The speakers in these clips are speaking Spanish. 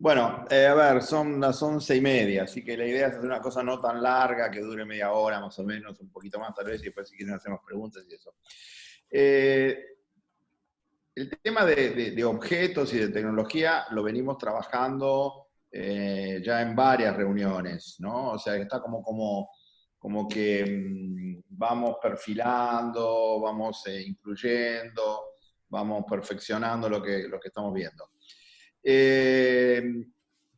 Bueno, a ver, son las 11:30, así que la idea es hacer una cosa no tan larga, que dure media hora más o menos, un poquito más tal vez, y después si quieren hacemos preguntas y eso. Eh, el tema de objetos y de tecnología lo venimos trabajando ya en varias reuniones, ¿no? O sea, que está como que vamos perfilando, vamos incluyendo, vamos perfeccionando lo que estamos viendo. Eh,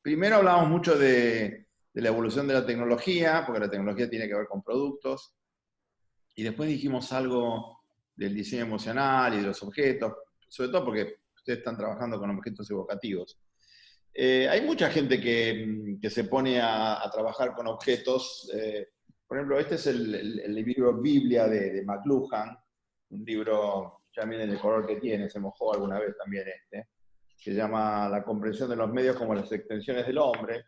Primero hablamos mucho de la evolución de la tecnología, porque la tecnología tiene que ver con productos, y después dijimos algo del diseño emocional y de los objetos, sobre todo porque ustedes están trabajando con objetos evocativos. Hay mucha gente que se pone a trabajar con objetos. Por ejemplo, este es el libro Biblia de McLuhan, un libro, ya miren el color que tiene, se mojó alguna vez también este, que se llama La comprensión de los medios como las extensiones del hombre.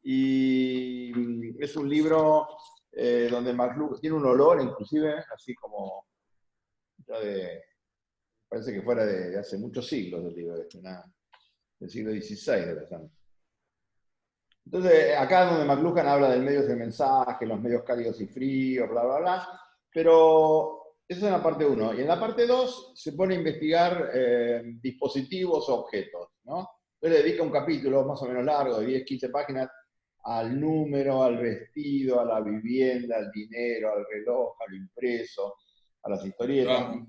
Y es un libro donde McLuhan tiene un olor, inclusive, así como ya parece que fuera de hace muchos siglos del libro, del siglo XVI, de verdad. Entonces, acá es donde McLuhan habla del medios de mensaje, los medios cálidos y fríos, bla, bla, bla, pero eso es en la parte 1. Y en la parte 2 se pone a investigar dispositivos o objetos, ¿no? Entonces dedica un capítulo más o menos largo, de 10, 15 páginas, al número, al vestido, a la vivienda, al dinero, al reloj, a lo impreso, a las historietas, Wow.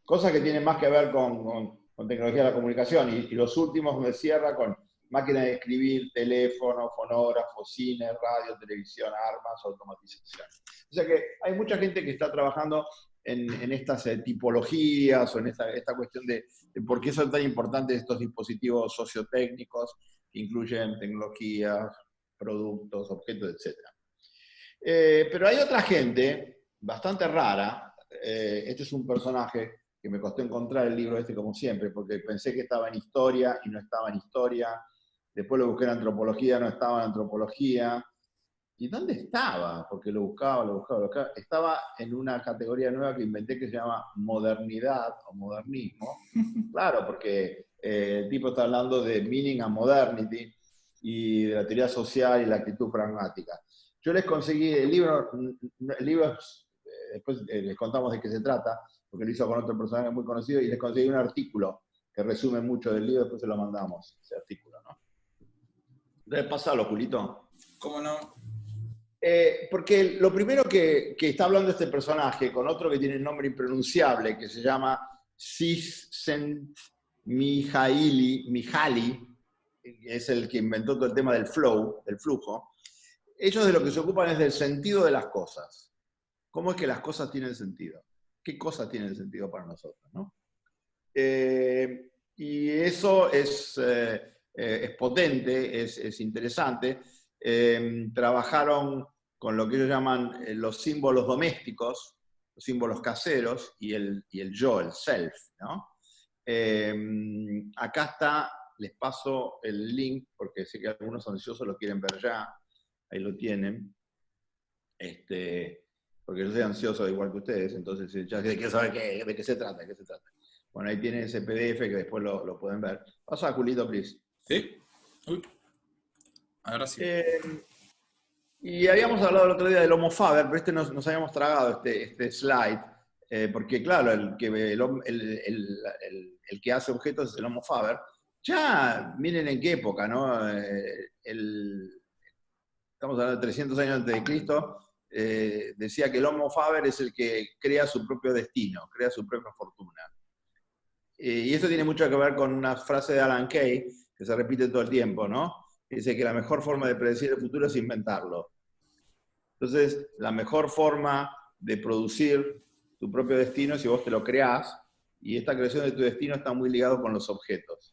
cosas que tienen más que ver con tecnología de la comunicación. Y los últimos donde cierra con máquinas de escribir, teléfono, fonógrafo, cine, radio, televisión, armas, automatización. O sea que hay mucha gente que está trabajando en estas tipologías o en esta cuestión de por qué son tan importantes estos dispositivos sociotécnicos que incluyen tecnologías, productos, objetos, etc. Pero hay otra gente bastante rara. Este es un personaje que me costó encontrar el libro este como siempre, porque pensé que estaba en historia y no estaba en historia. Después lo busqué en antropología, no estaba en antropología. ¿Y dónde estaba? Porque lo buscaba, lo buscaba, lo buscaba. Estaba en una categoría nueva que inventé que se llama modernidad o modernismo. Claro, porque el tipo está hablando de meaning and modernity y de la teoría social y la actitud pragmática. Yo les conseguí el libro después les contamos de qué se trata, porque lo hizo con otro personaje muy conocido, y les conseguí un artículo que resume mucho del libro, después se lo mandamos, ese artículo, ¿no? Entonces, pásalo, Julito. ¿Cómo no? Porque lo primero que está hablando este personaje con otro que tiene un nombre impronunciable, que se llama Csikszentmihalyi, que es el que inventó todo el tema del flow, del flujo. Ellos de lo que se ocupan es del sentido de las cosas. ¿Cómo es que las cosas tienen sentido? ¿Qué cosas tienen sentido para nosotros? ¿No? Y eso es potente, es interesante. Trabajaron con lo que ellos llaman los símbolos domésticos, los símbolos caseros y el yo, el self, ¿no? Acá está, les paso el link, porque sé que algunos ansiosos lo quieren ver ya, ahí lo tienen. Porque yo soy ansioso igual que ustedes, entonces ya quiero saber de qué se trata, de qué se trata. Bueno, ahí tienen ese PDF que después lo pueden ver. Pasa, Julito, please. ¿Sí? Uy, ahora sí. Eh, y habíamos hablado el otro día del Homo Faber, pero nos habíamos tragado este slide, porque claro, el que hace objetos es el Homo Faber. Ya, miren en qué época, ¿no? Estamos hablando de 300 años antes de Cristo, decía que el Homo Faber es el que crea su propio destino, crea su propia fortuna. Y esto tiene mucho que ver con una frase de Alan Kay, que se repite todo el tiempo, ¿no? Que dice que la mejor forma de predecir el futuro es inventarlo. Entonces, la mejor forma de producir tu propio destino es si vos te lo creás, y esta creación de tu destino está muy ligado con los objetos.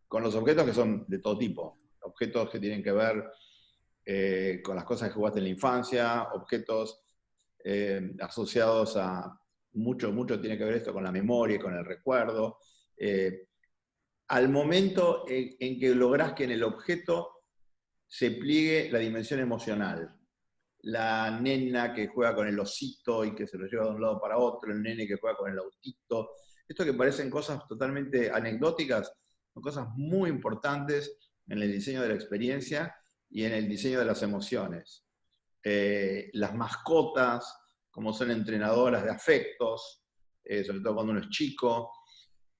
Con los objetos que son de todo tipo. Objetos que tienen que ver con las cosas que jugaste en la infancia, objetos asociados a mucho tiene que ver esto con la memoria y con el recuerdo. Al momento en que lográs que en el objeto se pliegue la dimensión emocional. La nena que juega con el osito y que se lo lleva de un lado para otro, el nene que juega con el autito. Esto que parecen cosas totalmente anecdóticas, Son cosas muy importantes en el diseño de la experiencia y en el diseño de las emociones. Las mascotas, como son entrenadoras de afectos, sobre todo cuando uno es chico.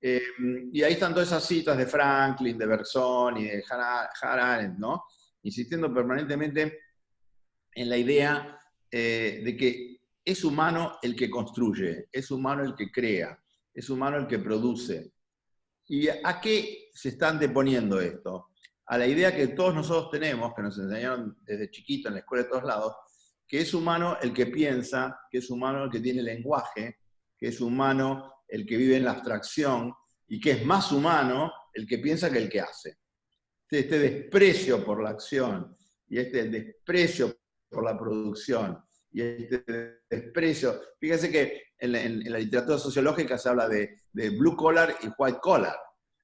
Y ahí están todas esas citas de Franklin, de Bergson y de Hannah Arendt, ¿no? Insistiendo permanentemente en la idea de que es humano el que construye, es humano el que crea, es humano el que produce. ¿Y a qué se está anteponiendo esto? A la idea que todos nosotros tenemos, que nos enseñaron desde chiquito en la escuela de todos lados, que es humano el que piensa, que es humano el que tiene lenguaje, que es humano el que vive en la abstracción, y que es más humano el que piensa que el que hace. Este desprecio por la acción, y este desprecio por la producción, y este desprecio, fíjense que en la literatura sociológica se habla de blue collar y white collar,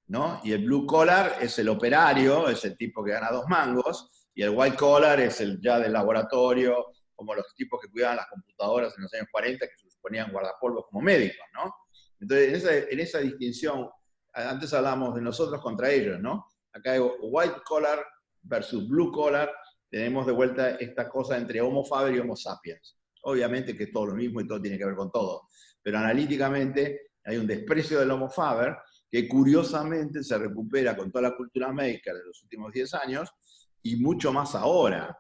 ¿no? Y el blue collar es el operario, es el tipo que gana 2 mangos, y el white collar es el ya del laboratorio, como los tipos que cuidaban las computadoras en los años 40, que se ponían guardapolvos como médicos, ¿no? Entonces, en esa distinción, antes hablamos de nosotros contra ellos, ¿no? Acá hay white collar versus blue collar, tenemos de vuelta esta cosa entre Homo faber y Homo sapiens. Obviamente que es todo lo mismo y todo tiene que ver con todo, pero analíticamente hay un desprecio del Homo faber que curiosamente se recupera con toda la cultura médica de los últimos 10 años y mucho más ahora.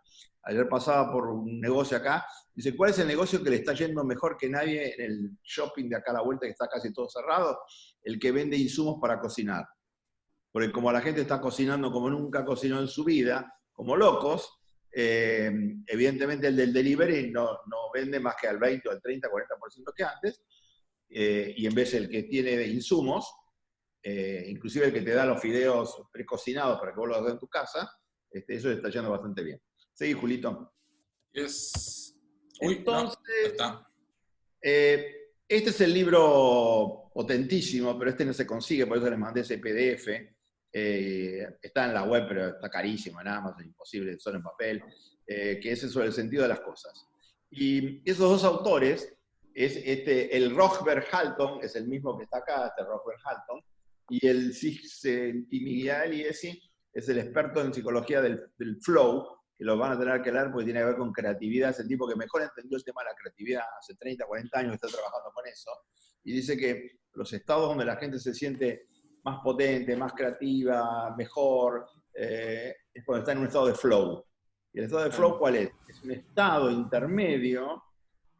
Ayer pasaba por un negocio acá, dice, ¿cuál es el negocio que le está yendo mejor que nadie en el shopping de acá a la vuelta que está casi todo cerrado? El que vende insumos para cocinar. Porque como la gente está cocinando como nunca cocinó en su vida, como locos, evidentemente el del delivery no vende más que al 20 o al 30, 40% que antes, y en vez el que tiene insumos, inclusive el que te da los fideos precocinados para que vos los hagas en tu casa, eso está yendo bastante bien. Seguí, Julito. Yes. Entonces, no, está. Este es el libro potentísimo, pero este no se consigue, por eso les mandé ese PDF. Está en la web, pero está carísimo en Amazon, imposible, solo en papel, que es sobre el sentido de las cosas. Y esos dos autores, el Rochberg Halton, es el mismo que está acá, este Rochberg Halton, y el Csikszentmihalyi es el experto en psicología del flow, que lo van a tener que leer porque tiene que ver con creatividad. Es el tipo que mejor entendió el tema de la creatividad, hace 30, 40 años está trabajando con eso, y dice que los estados donde la gente se siente más potente, más creativa, mejor, es cuando está en un estado de flow. ¿Y el estado de flow cuál es? Es un estado intermedio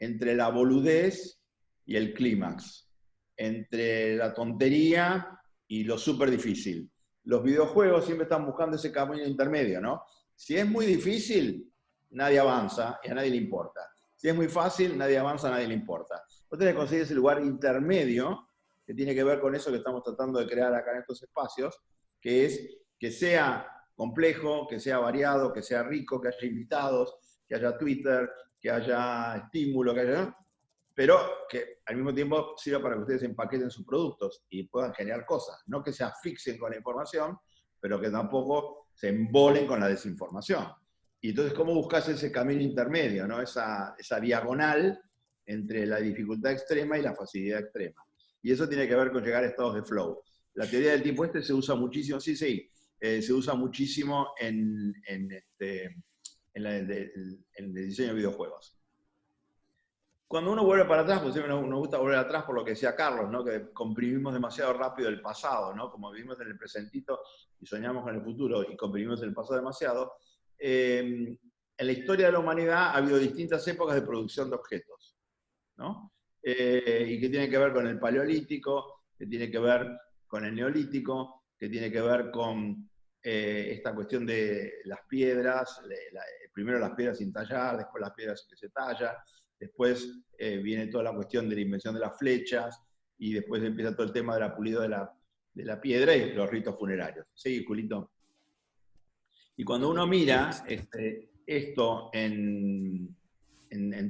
entre la boludez y el clímax, entre la tontería y lo súper difícil. Los videojuegos siempre están buscando ese camino intermedio, ¿no? Si es muy difícil, nadie avanza y a nadie le importa. Si es muy fácil, nadie avanza, a nadie le importa. Vos tenés que conseguir ese lugar intermedio que tiene que ver con eso que estamos tratando de crear acá en estos espacios, que es que sea complejo, que sea variado, que sea rico, que haya invitados, que haya Twitter, que haya estímulo, que haya... pero que al mismo tiempo sirva para que ustedes empaqueten sus productos y puedan generar cosas. No que se asfixien con la información, pero que tampoco se embolen con la desinformación. Y entonces, ¿cómo buscas ese camino intermedio, ¿no? esa diagonal entre la dificultad extrema y la facilidad extrema? Y eso tiene que ver con llegar a estados de flow. La teoría del tipo se usa muchísimo, se usa muchísimo en el diseño de videojuegos. Cuando uno vuelve para atrás, pues siempre nos gusta volver atrás por lo que decía Carlos, ¿no? Que comprimimos demasiado rápido el pasado, ¿no? Como vivimos en el presentito y soñamos con el futuro y comprimimos el pasado demasiado. En la historia de la humanidad ha habido distintas épocas de producción de objetos, ¿no? Y que tiene que ver con el paleolítico, que tiene que ver con el neolítico, que tiene que ver con esta cuestión de las piedras, primero las piedras sin tallar, después las piedras que se tallan, después viene toda la cuestión de la invención de las flechas, y después empieza todo el tema de la pulida de la piedra y los ritos funerarios. ¿Sí, Julito? Y cuando uno mira esto en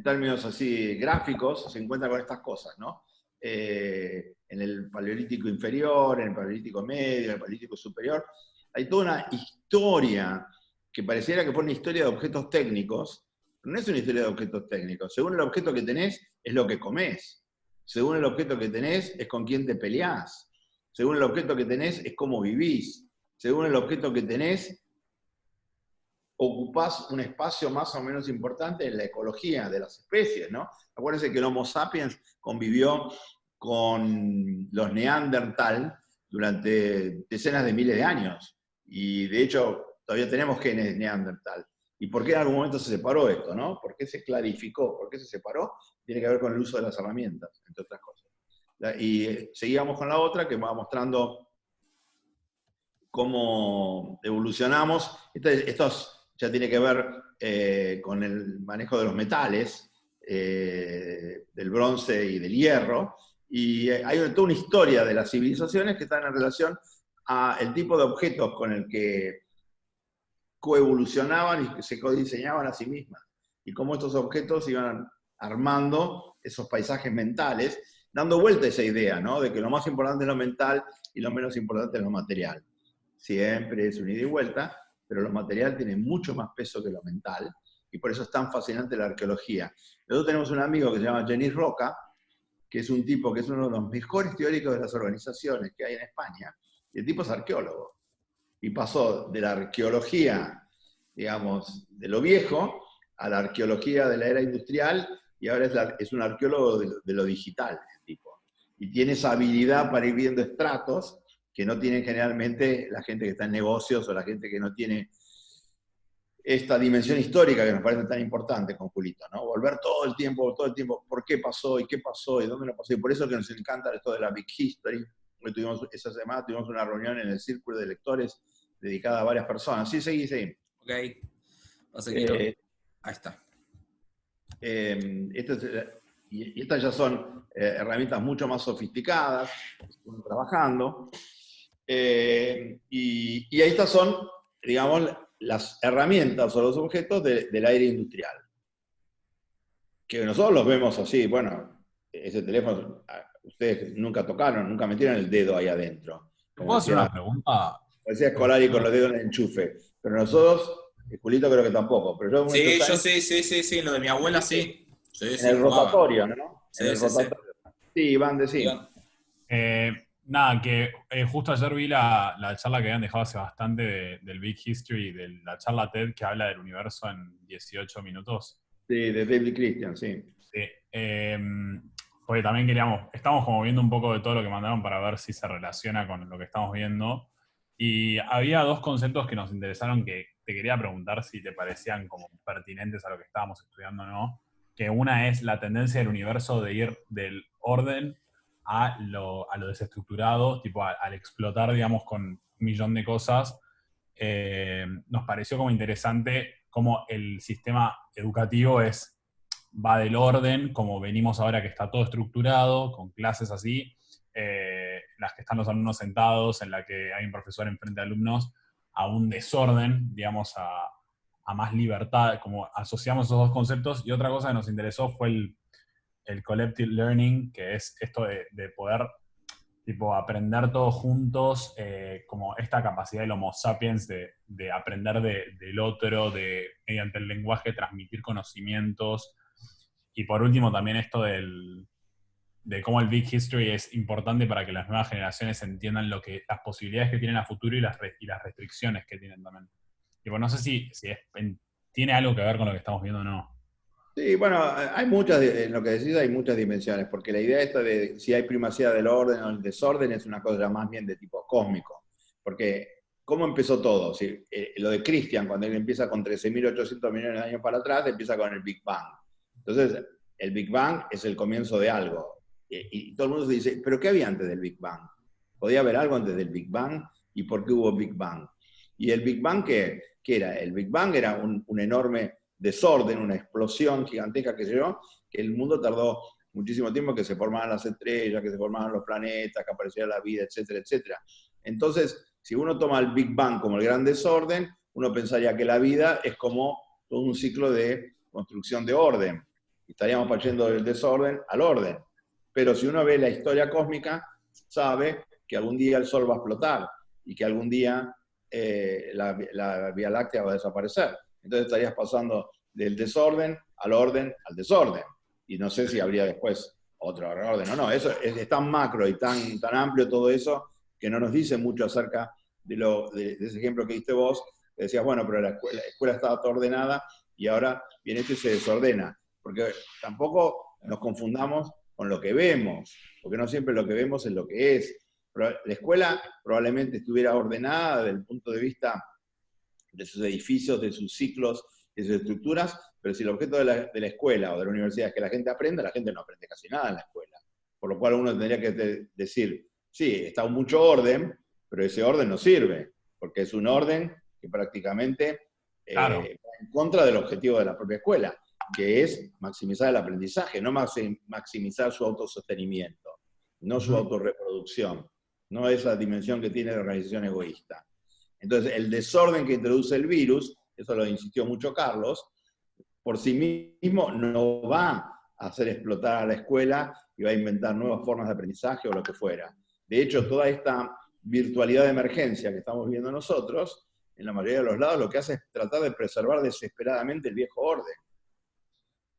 términos así gráficos, se encuentra con estas cosas, ¿no? En el paleolítico inferior, en el paleolítico medio, en el paleolítico superior, hay toda una historia que pareciera que fue una historia de objetos técnicos, pero no es una historia de objetos técnicos. Según el objeto que tenés, es lo que comés. Según el objeto que tenés, es con quién te peleás. Según el objeto que tenés, es cómo vivís. Según el objeto que tenés, ocupás un espacio más o menos importante en la ecología de las especies, ¿no? Acuérdense que el Homo sapiens convivió con los Neandertal durante decenas de miles de años. Y de hecho, todavía tenemos genes de Neandertal. ¿Y por qué en algún momento se separó esto, no? ¿Por qué se clarificó? ¿Por qué se separó? Tiene que ver con el uso de las herramientas, entre otras cosas. Y seguíamos con la otra que va mostrando cómo evolucionamos. Estos ya tiene que ver con el manejo de los metales, del bronce y del hierro, y hay toda una historia de las civilizaciones que están en relación al tipo de objetos con el que coevolucionaban y que se codiseñaban a sí mismas, y cómo estos objetos iban armando esos paisajes mentales, dando vuelta a esa idea, ¿no? De que lo más importante es lo mental y lo menos importante es lo material. Siempre es un ida y vuelta, pero lo material tiene mucho más peso que lo mental, y por eso es tan fascinante la arqueología. Nosotros tenemos un amigo que se llama Genís Roca, que es un tipo que es uno de los mejores teóricos de las organizaciones que hay en España, y el tipo es arqueólogo, y pasó de la arqueología, digamos, de lo viejo, a la arqueología de la era industrial, y ahora es un arqueólogo de lo digital, el tipo. Y tiene esa habilidad para ir viendo estratos que no tienen generalmente la gente que está en negocios o la gente que no tiene esta dimensión histórica que nos parece tan importante con Julito, ¿no? Volver todo el tiempo, por qué pasó y dónde lo pasó. Y por eso que nos encanta esto de la Big History. Hoy esa semana tuvimos una reunión en el Círculo de Lectores dedicada a varias personas. Sí, seguí. Ok. Pasa que ahí está. Y estas ya son herramientas mucho más sofisticadas, que estamos trabajando. Y estas son, digamos, las herramientas o los objetos del aire industrial. Que nosotros los vemos así, bueno, ese teléfono, ustedes nunca tocaron, nunca metieron el dedo ahí adentro. ¿Puedo hacer una pregunta? Decía Scolari con los dedos en el enchufe. Pero nosotros, Julito creo que tampoco. Pero Sí, yo sí, lo de mi abuela sí. En el rotatorio, ¿no? En el rotatorio. Sí, Iván, decí. Nada, que justo ayer vi la charla que habían dejado hace bastante del Big History, de la charla TED que habla del universo en 18 minutos. Sí, de David Christian, sí. Sí. Porque también estamos como viendo un poco de todo lo que mandaron para ver si se relaciona con lo que estamos viendo. Y había dos conceptos que nos interesaron que te quería preguntar si te parecían como pertinentes a lo que estábamos estudiando o no. Que una es la tendencia del universo de ir del orden a lo desestructurado, tipo al explotar, digamos, con un millón de cosas. Nos pareció como interesante cómo el sistema educativo va del orden, como venimos ahora que está todo estructurado, con clases así, las que están los alumnos sentados, en la que hay un profesor enfrente de alumnos, a un desorden, digamos, a más libertad, como asociamos esos dos conceptos. Y otra cosa que nos interesó fue el collective learning, que es esto de poder tipo aprender todos juntos, como esta capacidad del Homo sapiens de aprender del otro, mediante el lenguaje transmitir conocimientos. Y por último también esto de cómo el Big History es importante para que las nuevas generaciones entiendan las posibilidades que tienen a futuro y las restricciones que tienen también. Y bueno, no sé si tiene algo que ver con lo que estamos viendo o no. Sí, bueno, hay en lo que decís hay muchas dimensiones, porque la idea esta de si hay primacía del orden o el desorden es una cosa más bien de tipo cósmico. Porque, ¿cómo empezó todo? Si, lo de Christian, cuando él empieza con 13.800 millones de años para atrás, empieza con el Big Bang. Entonces, el Big Bang es el comienzo de algo. Y todo el mundo se dice, ¿pero qué había antes del Big Bang? ¿Podía haber algo antes del Big Bang? ¿Y por qué hubo Big Bang? ¿Y el Big Bang qué era? El Big Bang era un enorme desorden, una explosión gigantesca que el mundo tardó muchísimo tiempo, que se formaban las estrellas, que se formaban los planetas, que apareciera la vida, etcétera, etcétera. Entonces, si uno toma el Big Bang como el gran desorden, uno pensaría que la vida es como todo un ciclo de construcción de orden. Estaríamos partiendo del desorden al orden. Pero si uno ve la historia cósmica, sabe que algún día el Sol va a explotar y que algún día la Vía Láctea va a desaparecer. Entonces estarías pasando del desorden al orden al desorden. Y no sé si habría después otro orden o no. Eso es tan macro y tan amplio todo eso, que no nos dice mucho acerca de ese ejemplo que diste vos, que decías, bueno, pero la escuela estaba toda ordenada y ahora viene esto y se desordena. Porque tampoco nos confundamos con lo que vemos, porque no siempre lo que vemos es lo que es. Pero la escuela probablemente estuviera ordenada desde el punto de vista de sus edificios, de sus ciclos, de sus estructuras, pero si el objeto de la escuela o de la universidad es que la gente aprenda, la gente no aprende casi nada en la escuela. Por lo cual uno tendría que decir, sí, está mucho orden, pero ese orden no sirve, porque es un orden que prácticamente Claro. va en contra del objetivo de la propia escuela, que es maximizar el aprendizaje, no maximizar su autosostenimiento, no su autorreproducción, no esa dimensión que tiene de organización egoísta. Entonces, el desorden que introduce el virus, eso lo insistió mucho Carlos, por sí mismo no va a hacer explotar a la escuela y va a inventar nuevas formas de aprendizaje o lo que fuera. De hecho, toda esta virtualidad de emergencia que estamos viendo nosotros, en la mayoría de los lados, lo que hace es tratar de preservar desesperadamente el viejo orden.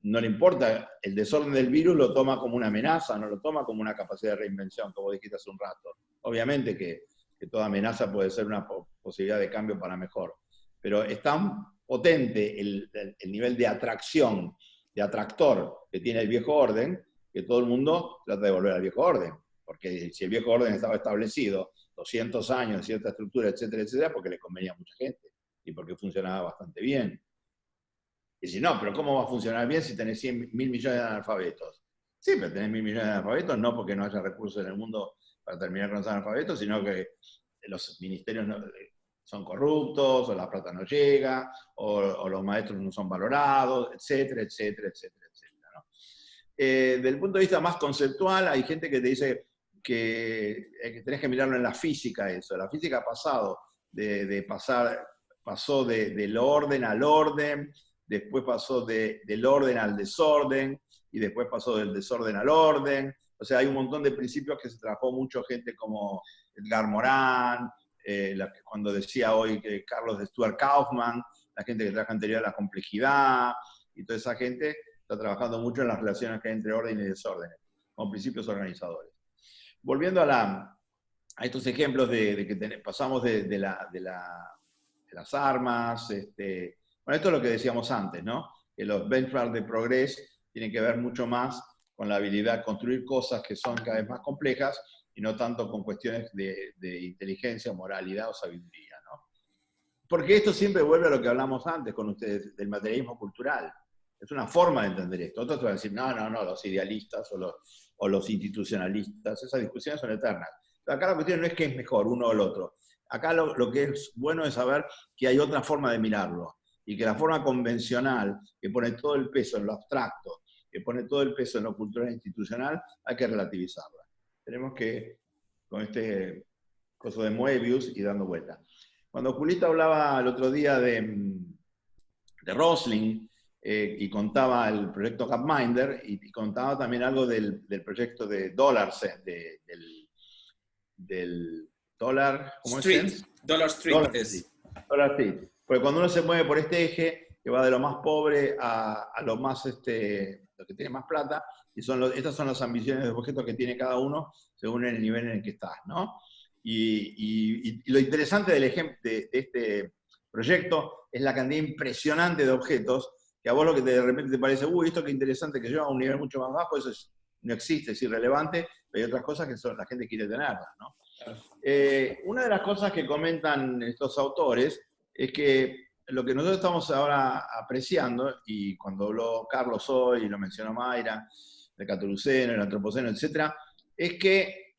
No le importa, el desorden del virus lo toma como una amenaza, no lo toma como una capacidad de reinvención, como dijiste hace un rato. Obviamente que toda amenaza puede ser una posibilidad de cambio para mejor, pero es tan potente el nivel de atracción, de atractor que tiene el viejo orden, que todo el mundo trata de volver al viejo orden, porque si el viejo orden estaba establecido 200 años, cierta estructura, etcétera, etcétera, porque le convenía a mucha gente y porque funcionaba bastante bien. Y si no, pero ¿cómo va a funcionar bien si tenés 100.000 millones de analfabetos? Sí, pero tenés 1.000 millones de analfabetos no porque no haya recursos en el mundo para terminar con los analfabetos, sino que los ministerios son corruptos, o la plata no llega, o los maestros no son valorados, etcétera, etcétera, etcétera, etcétera, ¿no? Desde el punto de vista más conceptual, hay gente que te dice que tenés que mirarlo en la física eso. La física ha pasado pasó del orden al orden, después pasó del orden al desorden, y después pasó del desorden al orden. O sea, hay un montón de principios que se trabajó mucho gente como Edgar Morin, cuando decía hoy que Carlos de Stuart Kaufman, la gente que trabaja en teoría de la complejidad, y toda esa gente está trabajando mucho en las relaciones que hay entre orden y desorden, como principios organizadores. Volviendo a estos ejemplos de que pasamos de las armas, bueno, esto es lo que decíamos antes, ¿no? Que los benchmarks de progreso tienen que ver mucho más con la habilidad de construir cosas que son cada vez más complejas y no tanto con cuestiones de inteligencia, moralidad o sabiduría, ¿no? Porque esto siempre vuelve a lo que hablamos antes con ustedes, del materialismo cultural. Es una forma de entender esto. Otros te van a decir, no, los idealistas o los institucionalistas, esas discusiones son eternas. Pero acá la cuestión no es que es mejor uno o el otro. Acá lo que es bueno es saber que hay otra forma de mirarlo, y que la forma convencional, que pone todo el peso en lo abstracto, que pone todo el peso en lo cultural e institucional, hay que relativizarla. Tenemos que, con este coso de Moebius, y dando vuelta. Cuando Julita hablaba el otro día de Rosling, y contaba el proyecto Gapminder, y contaba también algo del proyecto de Dollar Set, del Dollar, ¿cómo Street. es? Dollar Street es. Dollar Street. Porque cuando uno se mueve por este eje, que va de lo más pobre a lo más, lo que tiene más plata, y estas son las ambiciones de objetos que tiene cada uno según el nivel en el que estás, ¿no? Y lo interesante del ejemplo de este proyecto es la cantidad impresionante de objetos que a vos lo que de repente te parece, esto que interesante, que yo a un nivel mucho más bajo, eso no existe, es irrelevante, pero hay otras cosas que la gente quiere tenerlas, ¿no? Una de las cosas que comentan estos autores es que lo que nosotros estamos ahora apreciando, y cuando habló Carlos hoy, y lo mencionó Mayra, el Catuluceno, el Antropoceno, etc., es que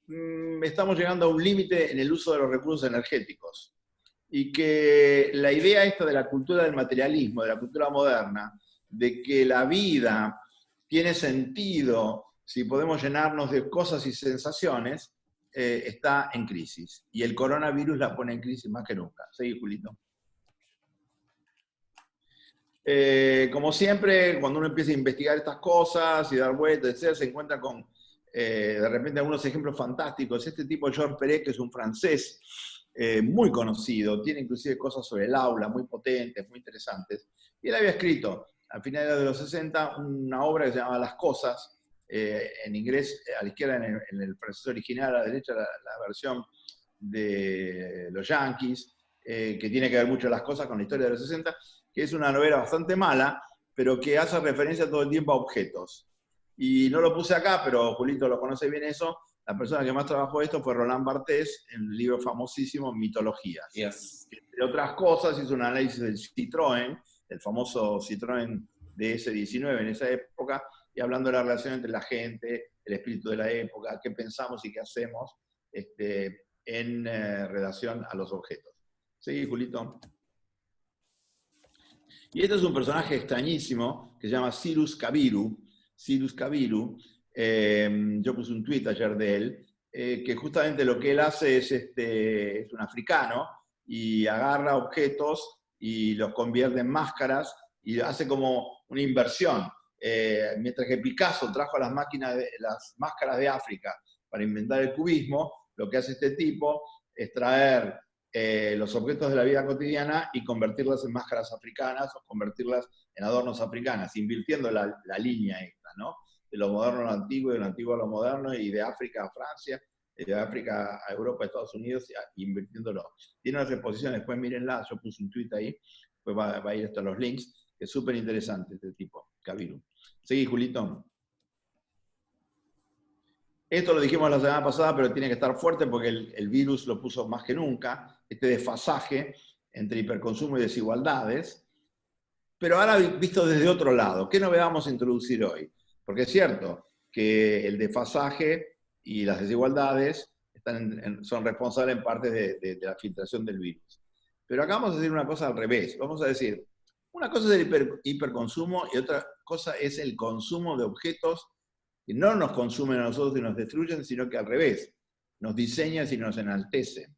estamos llegando a un límite en el uso de los recursos energéticos. Y que la idea esta de la cultura del materialismo, de la cultura moderna, de que la vida tiene sentido si podemos llenarnos de cosas y sensaciones, está en crisis. Y el coronavirus la pone en crisis más que nunca. Seguí, Julito. Como siempre, cuando uno empieza a investigar estas cosas y dar vueltas, etc., se encuentra con, de repente, algunos ejemplos fantásticos. Este tipo, Georges Perec, que es un francés muy conocido, tiene inclusive cosas sobre el aula muy potentes, muy interesantes. Y él había escrito, a finales de los 60, una obra que se llamaba Las Cosas, en inglés, a la izquierda en el francés original, a la derecha la versión de los Yankees, que tiene que ver mucho las cosas con la historia de los 60, que es una novela bastante mala, pero que hace referencia todo el tiempo a objetos. Y no lo puse acá, pero Julito lo conoce bien eso. La persona que más trabajó esto fue Roland Barthes, en el libro famosísimo Mitologías. Yes. Entre otras cosas, hizo un análisis del Citroën, el famoso Citroën DS-19 en esa época, y hablando de la relación entre la gente, el espíritu de la época, qué pensamos y qué hacemos en relación a los objetos. ¿Sí, Julito? Y este es un personaje extrañísimo que se llama Cyrus Kabiru. Cyrus Kabiru, yo puse un tuit ayer de él, que justamente lo que él hace es un africano y agarra objetos y los convierte en máscaras y hace como una inversión. Mientras que Picasso trajo las máscaras de África para inventar el cubismo, lo que hace este tipo es traer los objetos de la vida cotidiana y convertirlas en máscaras africanas o convertirlas en adornos africanas, invirtiendo la línea esta, ¿no? De lo moderno a lo antiguo, de lo antiguo a lo moderno, y de África a Francia, de África a Europa, a Estados Unidos, invirtiéndolo. Tiene unas exposiciones, después mírenla, yo puse un tweet ahí, después va a ir hasta los links, que es súper interesante este tipo, Kabiru. Seguí, Julito. Esto lo dijimos la semana pasada, pero tiene que estar fuerte porque el virus lo puso más que nunca, este desfasaje entre hiperconsumo y desigualdades. Pero ahora visto desde otro lado, ¿qué novedad vamos a introducir hoy? Porque es cierto que el desfasaje y las desigualdades son responsables en parte de la filtración del virus. Pero acá vamos a decir una cosa al revés. Vamos a decir, una cosa es el hiperconsumo y otra cosa es el consumo de objetos que no nos consumen a nosotros y nos destruyen, sino que al revés, nos diseñan y nos enaltecen.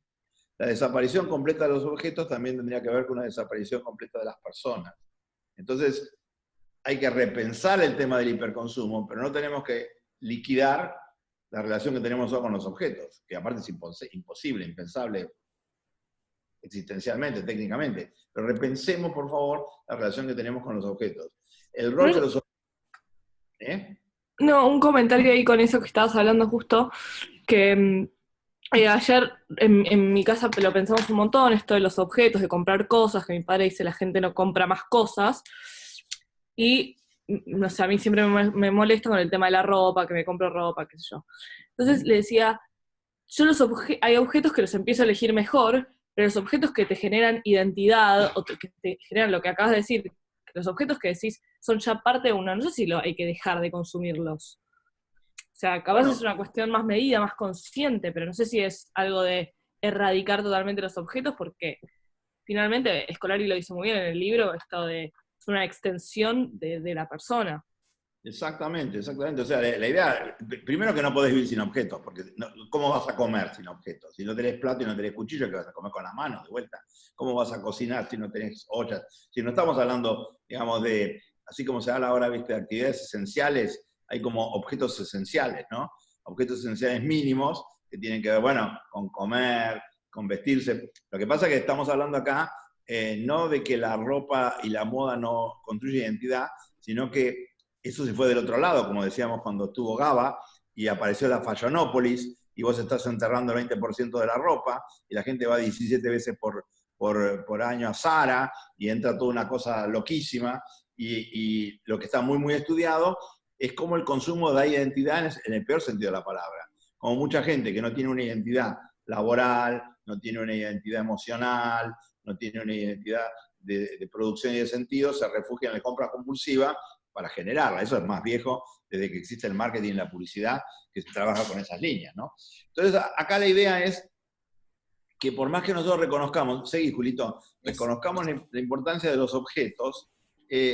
La desaparición completa de los objetos también tendría que ver con una desaparición completa de las personas. Entonces, hay que repensar el tema del hiperconsumo, pero no tenemos que liquidar la relación que tenemos con los objetos, que aparte es imposible, impensable existencialmente, técnicamente. Pero repensemos, por favor, la relación que tenemos con los objetos. El rol que los objetos... No, un comentario ahí con eso que estabas hablando justo, que ayer en mi casa lo pensamos un montón, esto de los objetos, de comprar cosas, que mi padre dice la gente no compra más cosas, y no sé, a mí siempre me molesta con el tema de la ropa, que me compro ropa, qué sé yo. Entonces le decía, hay objetos que los empiezo a elegir mejor, pero los objetos que te generan identidad, o que te generan lo que acabas de decir, los objetos que decís son ya parte de uno, no sé si hay que dejar de consumirlos. O sea, capaz es una cuestión más medida, más consciente, pero no sé si es algo de erradicar totalmente los objetos, porque finalmente Scolari lo dice muy bien en el libro, esto es una extensión de la persona. Exactamente, exactamente. O sea, la idea, primero que no podés vivir sin objetos, porque ¿cómo vas a comer sin objetos? Si no tenés plato y no tenés cuchillo, ¿qué vas a comer con las manos de vuelta? ¿Cómo vas a cocinar si no tenés ollas? Si no estamos hablando, digamos, de, así como se habla ahora, viste, de actividades esenciales, hay como objetos esenciales, ¿no? Objetos esenciales mínimos que tienen que ver, bueno, con comer, con vestirse. Lo que pasa es que estamos hablando acá no de que la ropa y la moda no construyen identidad, sino que eso se fue del otro lado, como decíamos cuando estuvo Gaba, y apareció la Fashionópolis, y vos estás enterrando el 20% de la ropa, y la gente va 17 veces por año a Zara, y entra toda una cosa loquísima, y lo que está muy, muy estudiado es cómo el consumo da identidad en el peor sentido de la palabra. Como mucha gente que no tiene una identidad laboral, no tiene una identidad emocional, no tiene una identidad de producción y de sentido, se refugia en la compra compulsiva para generarla. Eso es más viejo desde que existe el marketing y la publicidad, que se trabaja con esas líneas, ¿no? Entonces, acá la idea es que por más que nosotros reconozcamos, seguí, Julito, reconozcamos la importancia de los objetos,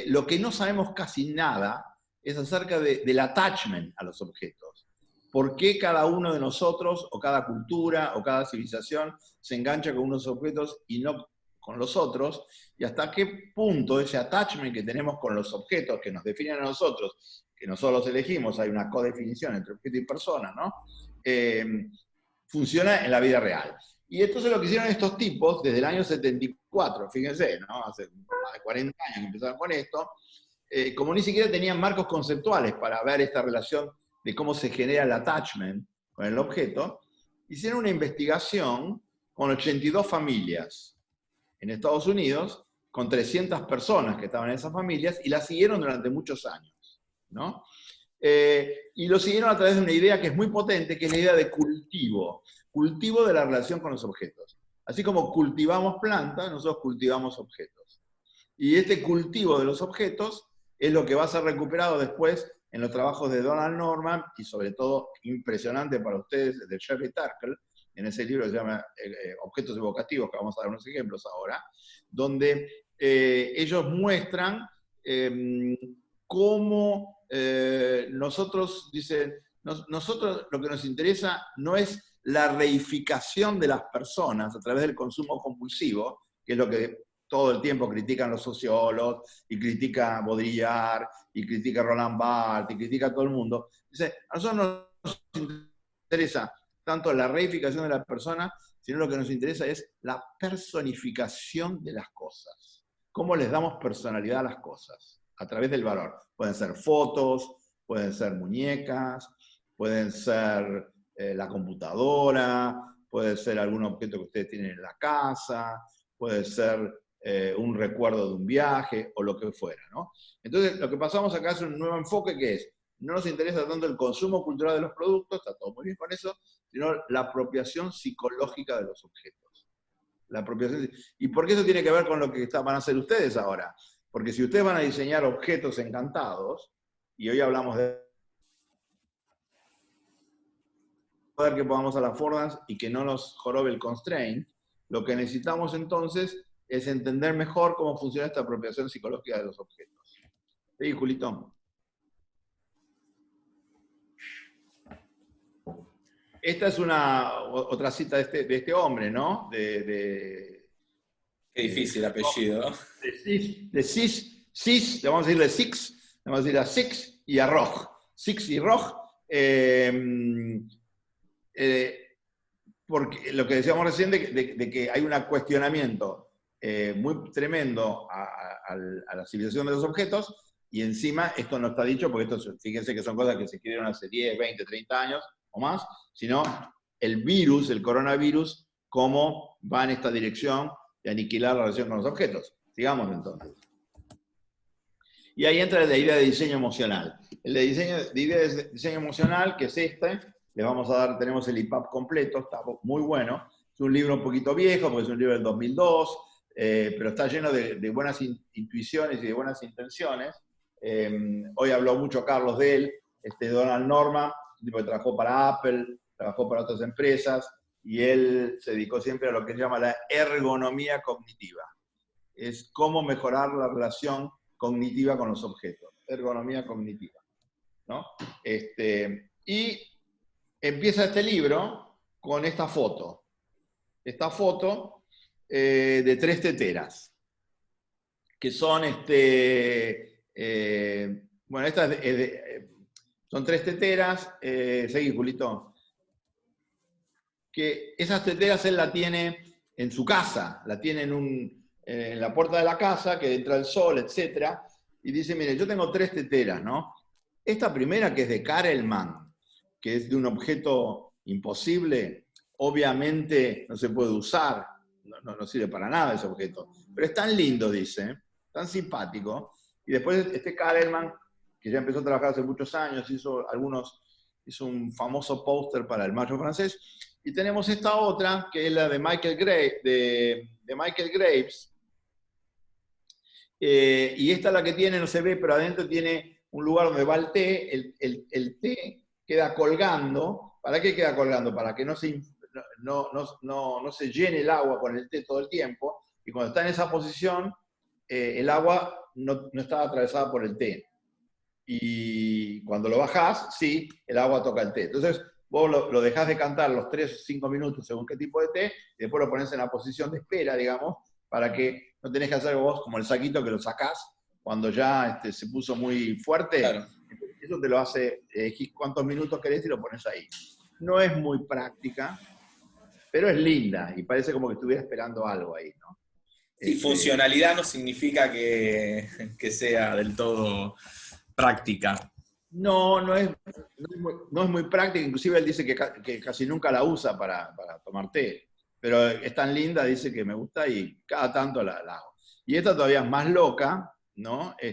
lo que no sabemos casi nada es acerca del attachment a los objetos. ¿Por qué cada uno de nosotros, o cada cultura, o cada civilización se engancha con unos objetos y no con los otros? Y hasta qué punto ese attachment que tenemos con los objetos que nos definen a nosotros, que nosotros elegimos, hay una codefinición entre objeto y persona, ¿no? Funciona en la vida real. Y entonces lo que hicieron estos tipos desde el año 74, fíjense, ¿no? Hace más de 40 años que empezaron con esto, como ni siquiera tenían marcos conceptuales para ver esta relación de cómo se genera el attachment con el objeto, hicieron una investigación con 82 familias en Estados Unidos, con 300 personas que estaban en esas familias, y las siguieron durante muchos años, ¿no? Y lo siguieron a través de una idea que es muy potente, que es la idea de cultivo de la relación con los objetos. Así como cultivamos plantas, nosotros cultivamos objetos. Y este cultivo de los objetos es lo que va a ser recuperado después en los trabajos de Donald Norman, y sobre todo, impresionante para ustedes, de Sherry Turkle, en ese libro que se llama Objetos Evocativos, que vamos a dar unos ejemplos ahora, donde ellos muestran cómo nosotros, dicen, nosotros lo que nos interesa no es la reificación de las personas a través del consumo compulsivo, que es lo que todo el tiempo critican los sociólogos, y critica Baudrillard, y critica Roland Barthes, y critica a todo el mundo. Dice, a nosotros no nos interesa tanto la reificación de la persona, sino lo que nos interesa es la personificación de las cosas. ¿Cómo les damos personalidad a las cosas? A través del valor. Pueden ser fotos, pueden ser muñecas, pueden ser la computadora, puede ser algún objeto que ustedes tienen en la casa, puede ser un recuerdo de un viaje, o lo que fuera, ¿no? Entonces, lo que pasamos acá es un nuevo enfoque, que es, no nos interesa tanto el consumo cultural de los productos, está todo muy bien con eso, sino la apropiación psicológica de los objetos. La apropiación, ¿y por qué eso tiene que ver con lo que van a hacer ustedes ahora? Porque si ustedes van a diseñar objetos encantados, y hoy hablamos de poder que pongamos a la affordance y que no nos jorobe el constraint, lo que necesitamos entonces es entender mejor cómo funciona esta apropiación psicológica de los objetos. ¿Sí, Julito? Esta es otra cita de este hombre, ¿no? Qué difícil apellido. De Sis, le vamos a decirle Six, le vamos a decir a Six y a Roch. Six y Roch, porque lo que decíamos recién de que hay un cuestionamiento muy tremendo a la civilización de los objetos, y encima esto no está dicho, porque fíjense que son cosas que se escribieron hace 10, 20, 30 años o más, sino el virus, el coronavirus, cómo va en esta dirección de aniquilar la relación con los objetos. Sigamos entonces. Y ahí entra la idea de diseño emocional. La idea de diseño emocional, que es este, les vamos a dar, tenemos el IPAP completo, está muy bueno. Es un libro un poquito viejo, porque es un libro del 2002, pero está lleno de buenas intuiciones y de buenas intenciones. Hoy habló mucho Carlos de él, Donald Norman, un tipo que trabajó para Apple, trabajó para otras empresas, y él se dedicó siempre a lo que se llama la ergonomía cognitiva. Es cómo mejorar la relación cognitiva con los objetos. Ergonomía cognitiva, ¿no? Y empieza este libro con esta foto. Esta foto de 3 teteras, que son, bueno, estas son 3 teteras, seguí, Julito, que esas teteras él la tiene en su casa, la tiene en la puerta de la casa, que entra el sol, etc. Y dice, mire, yo tengo 3 teteras, ¿no? Esta primera, que es de Karelman, que es de un objeto imposible, obviamente no se puede usar, no sirve para nada ese objeto, pero es tan lindo, dice, tan simpático. Y después Karelman, que ya empezó a trabajar hace muchos años, hizo un famoso póster para el Mayo francés, y tenemos esta otra, que es la de Michael Graves, y esta es la que tiene, no se ve, pero adentro tiene un lugar donde va el té, el té queda colgando. ¿Para qué queda colgando? Para que no se llene el agua con el té todo el tiempo, y cuando está en esa posición, el agua no está atravesada por el té. Y cuando lo bajás, sí, el agua toca el té. Entonces, vos lo dejás decantar los 3 o 5 minutos según qué tipo de té, y después lo pones en la posición de espera, digamos, para que no tenés que hacer vos como el saquito que lo sacás cuando ya se puso muy fuerte. Claro. Eso te lo hace, cuántos minutos querés y lo pones ahí. No es muy práctica, pero es linda y parece como que estuviera esperando algo ahí, ¿no? Y funcionalidad no significa que sea del todo práctica. No, no es muy práctica, inclusive él dice que casi nunca la usa para tomar té, pero es tan linda, dice que me gusta y cada tanto la hago. Y esta todavía es más loca, ¿no? Y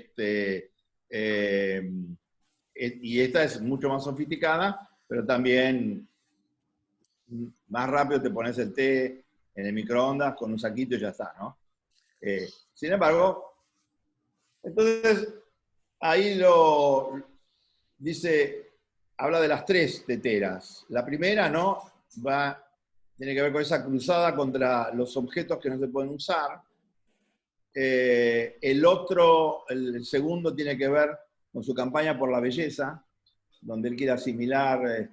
esta es mucho más sofisticada, pero también más rápido te pones el té en el microondas con un saquito y ya está, ¿no? Sin embargo, entonces ahí dice, habla de las tres teteras. La primera, ¿no? Tiene que ver con esa cruzada contra los objetos que no se pueden usar. El segundo tiene que ver con su campaña por la belleza, donde él quiere asimilar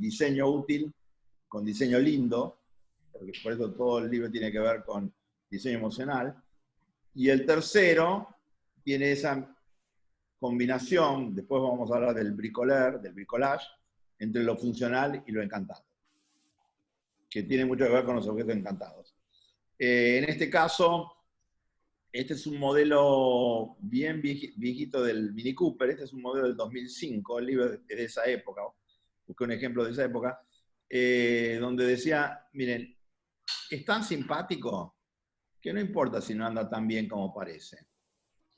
diseño útil con diseño lindo, porque por eso todo el libro tiene que ver con diseño emocional. Y el tercero tiene esa combinación, después vamos a hablar del bricolage, entre lo funcional y lo encantado, que tiene mucho que ver con los objetos encantados. En este caso, este es un modelo bien viejito del Mini Cooper, este es un modelo del 2005, el libro es de esa época, busqué un ejemplo de esa época, donde decía, miren, es tan simpático que no importa si no anda tan bien como parece.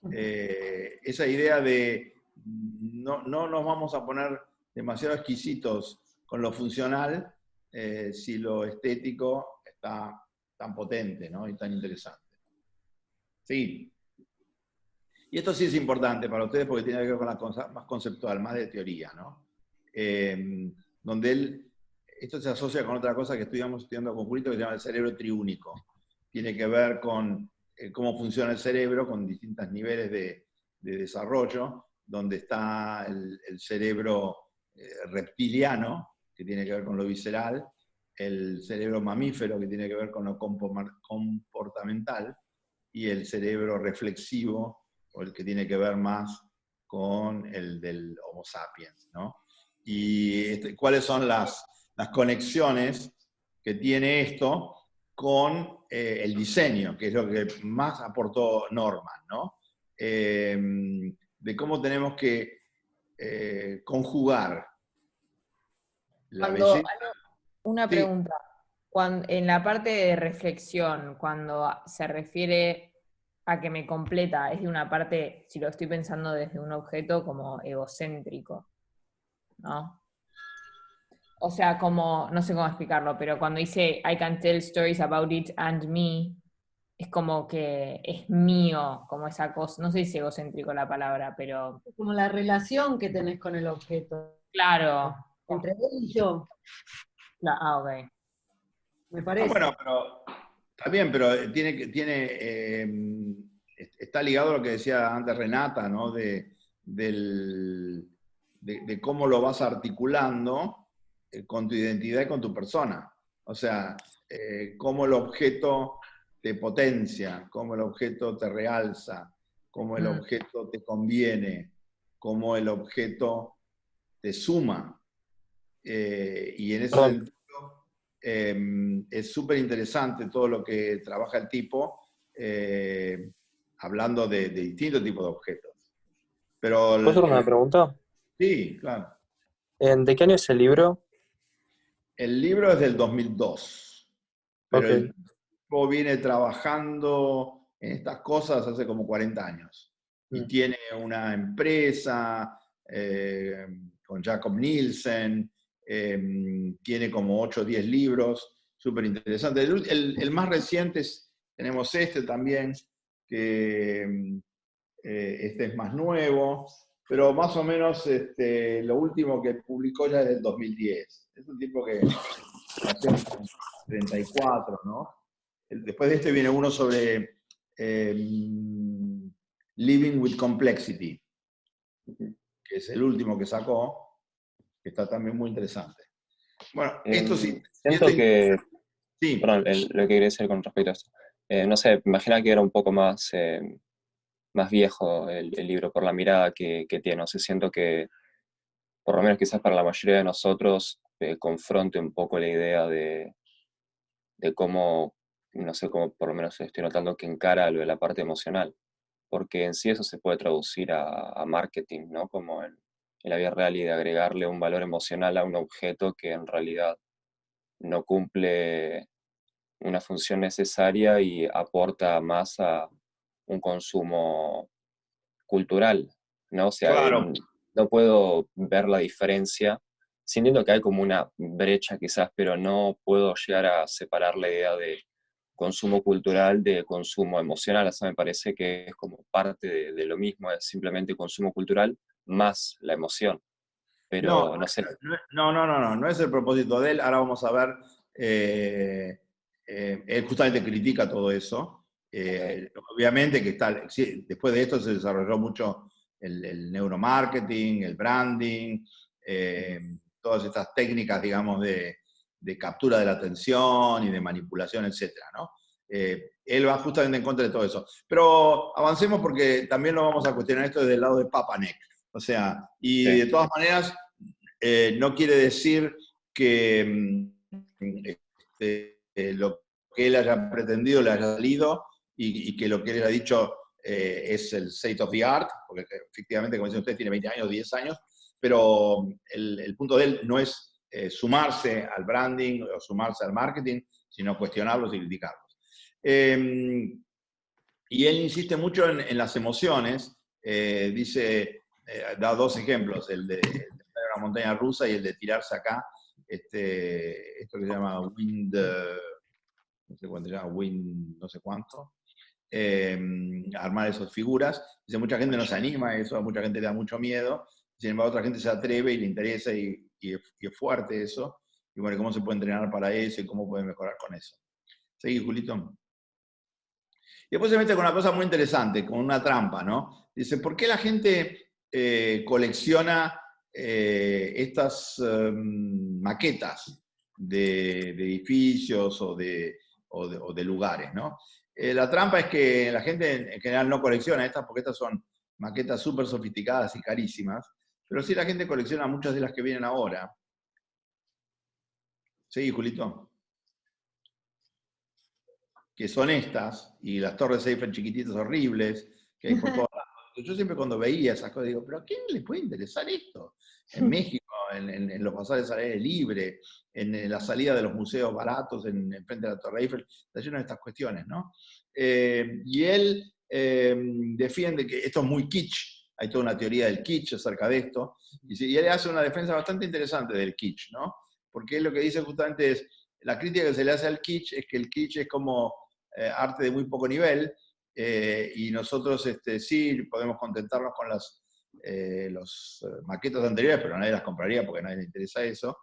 Esa idea de no nos vamos a poner demasiado exquisitos con lo funcional si lo estético está tan potente, ¿no? Y tan interesante. Sí. Y esto sí es importante para ustedes porque tiene que ver con la cosa más conceptual, más de teoría, ¿no? Donde esto se asocia con otra cosa que estuvimos estudiando con Julito que se llama el cerebro triúnico. Tiene que ver con cómo funciona el cerebro con distintos niveles de desarrollo, donde está el cerebro reptiliano, que tiene que ver con lo visceral, el cerebro mamífero, que tiene que ver con lo comportamental, y el cerebro reflexivo, o el que tiene que ver más con el del Homo sapiens, ¿no? Y cuáles son las conexiones que tiene esto con el diseño, que es lo que más aportó Norman, ¿no? De cómo tenemos que conjugar la belleza. Una pregunta. En la parte de reflexión, cuando se refiere a que me completa, es de una parte, si lo estoy pensando desde un objeto, como egocéntrico, ¿no? O sea, como, no sé cómo explicarlo, pero cuando dice I can tell stories about it and me, es como que es mío, como esa cosa, no sé si es egocéntrico la palabra, pero... Como la relación que tenés con el objeto. Claro. Entre él y yo. Ok. Me parece. Bueno, pero está bien, pero está ligado a lo que decía antes Renata, ¿no? De cómo lo vas articulando con tu identidad y con tu persona. O sea, cómo el objeto te potencia, cómo el objeto te realza, cómo el objeto te conviene, cómo el objeto te suma. Y en ese sentido es súper interesante todo lo que trabaja el tipo, hablando de distintos tipos de objetos. Pero ¿Puedo hacer una pregunta? Sí, claro. ¿De qué año es el libro? El libro es del 2002, pero Okay. el tipo viene trabajando en estas cosas hace como 40 años. Y tiene una empresa con Jacob Nielsen, tiene como 8 o 10 libros, súper interesante. El más reciente tenemos este también, que este es más nuevo, pero más o menos lo último que publicó ya es del 2010. Es un tipo que nació en 34, ¿no? Después de este viene uno sobre Living with Complexity, que es el último que sacó, que está también muy interesante. Bueno, esto sí. Siento que... Sí. Perdón, lo que quería decir con respecto a esto. No sé, me imagino que era un poco más viejo el libro por la mirada que tiene. No sé, siento que, por lo menos quizás para la mayoría de nosotros, confronte un poco la idea de cómo, no sé, cómo por lo menos estoy notando que encara lo de la parte emocional. porque en sí eso se puede traducir a marketing, ¿no? Como en la vida real, y de agregarle un valor emocional a un objeto que en realidad no cumple una función necesaria y aporta más a un consumo cultural, ¿no? O sea, Claro. no puedo ver la diferencia, sintiendo que hay como una brecha quizás, pero no puedo llegar a separar la idea de consumo cultural de consumo emocional. O sea, me parece que es como parte de lo mismo, es simplemente consumo cultural más la emoción. No, Pero no sé. no es el propósito de él. Ahora vamos a ver, él justamente critica todo eso. Obviamente que está, sí, después de esto se desarrolló mucho el neuromarketing, el branding, todas estas técnicas, digamos, de captura de la atención y de manipulación, etcétera, ¿no? Él va justamente en contra de todo eso. Pero avancemos porque también lo vamos a cuestionar esto desde el lado de Papanek. O sea, y Sí. de todas maneras, no quiere decir que lo que él haya pretendido le haya salido y que lo que él haya dicho es el state of the art, porque efectivamente, como dicen ustedes, tiene 20 años, 10 años, pero el punto de él no es sumarse al branding o sumarse al marketing, sino cuestionarlos y criticarlos. Y él insiste mucho en las emociones, dice, da dos ejemplos, el de una montaña rusa y el de tirarse acá, esto que se llama wind, no sé cuánto se llama, wind, no sé cuánto, armar esas figuras. Dice, mucha gente no se anima a eso, a mucha gente le da mucho miedo, sin embargo otra gente se atreve y le interesa y es fuerte eso. Y bueno, ¿cómo se puede entrenar para eso y cómo puede mejorar con eso? ¿Seguí, Julito? Y después se mete con una cosa muy interesante, con una trampa, ¿no? Dice, ¿por qué la gente colecciona estas maquetas de edificios o de lugares, ¿no? La trampa es que la gente en general no colecciona estas porque estas son maquetas súper sofisticadas y carísimas, pero sí la gente colecciona muchas de las que vienen ahora. ¿Sí, Julito? Que son estas, y las torres Eiffel chiquititas horribles, que hay por todos lados. Yo siempre cuando veía esas cosas digo, ¿pero a quién le puede interesar esto? En México, en los pasajes al aire libre, en la salida de los museos baratos en frente de la Torre Eiffel, está lleno de estas cuestiones, ¿no? Y él defiende que esto es muy kitsch, hay toda una teoría del kitsch acerca de esto, y él hace una defensa bastante interesante del kitsch, ¿no? Porque él lo que dice justamente es, la crítica que se le hace al kitsch es que el kitsch es como arte de muy poco nivel, y nosotros sí podemos contentarnos con los maquetas anteriores, pero nadie las compraría porque a nadie le interesa eso,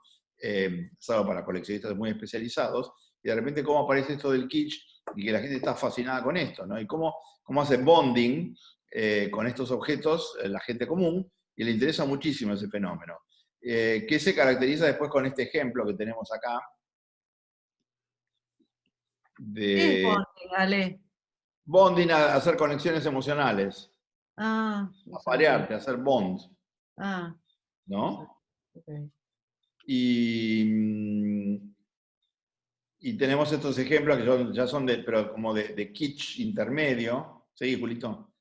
salvo para coleccionistas muy especializados, y de repente cómo aparece esto del kitsch y que la gente está fascinada con esto, ¿no? Y cómo hace bonding con estos objetos la gente común, y le interesa muchísimo ese fenómeno. Que se caracteriza después con este ejemplo que tenemos acá, ¿Qué es de bonding, Ale? bonding, a hacer conexiones emocionales, Ah, no a sabía. parearte, a hacer bonds, Ah, ¿no? ok. Y, y tenemos estos ejemplos que ya son pero como de kitsch intermedio. ¿Sí, Julito?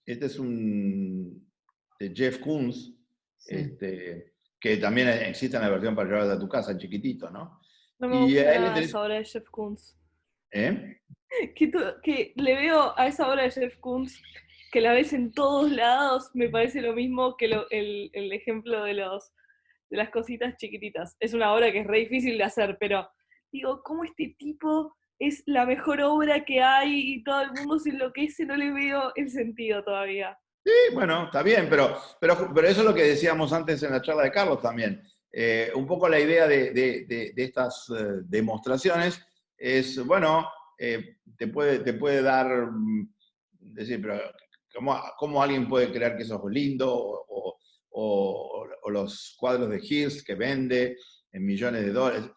Este es un de Jeff Koons, Sí. que también existe en la versión para llevar a tu casa, chiquitito, ¿no? No me Y gusta a él le nada interesa. esa obra de Jeff Koons. ¿Eh? Que le veo a esa obra de Jeff Koons que la ves en todos lados, me parece lo mismo que el ejemplo de las cositas chiquititas. Es una obra que es re difícil de hacer, pero digo, ¿cómo este tipo es la mejor obra que hay y todo el mundo se enloquece? No le veo el sentido todavía. Sí, bueno, está bien, pero eso es lo que decíamos antes en la charla de Carlos también. Un poco la idea de estas demostraciones es, bueno, te puede dar, decir, pero ¿cómo alguien puede creer que eso es lindo? O los cuadros de Hirst que vende en millones de dólares.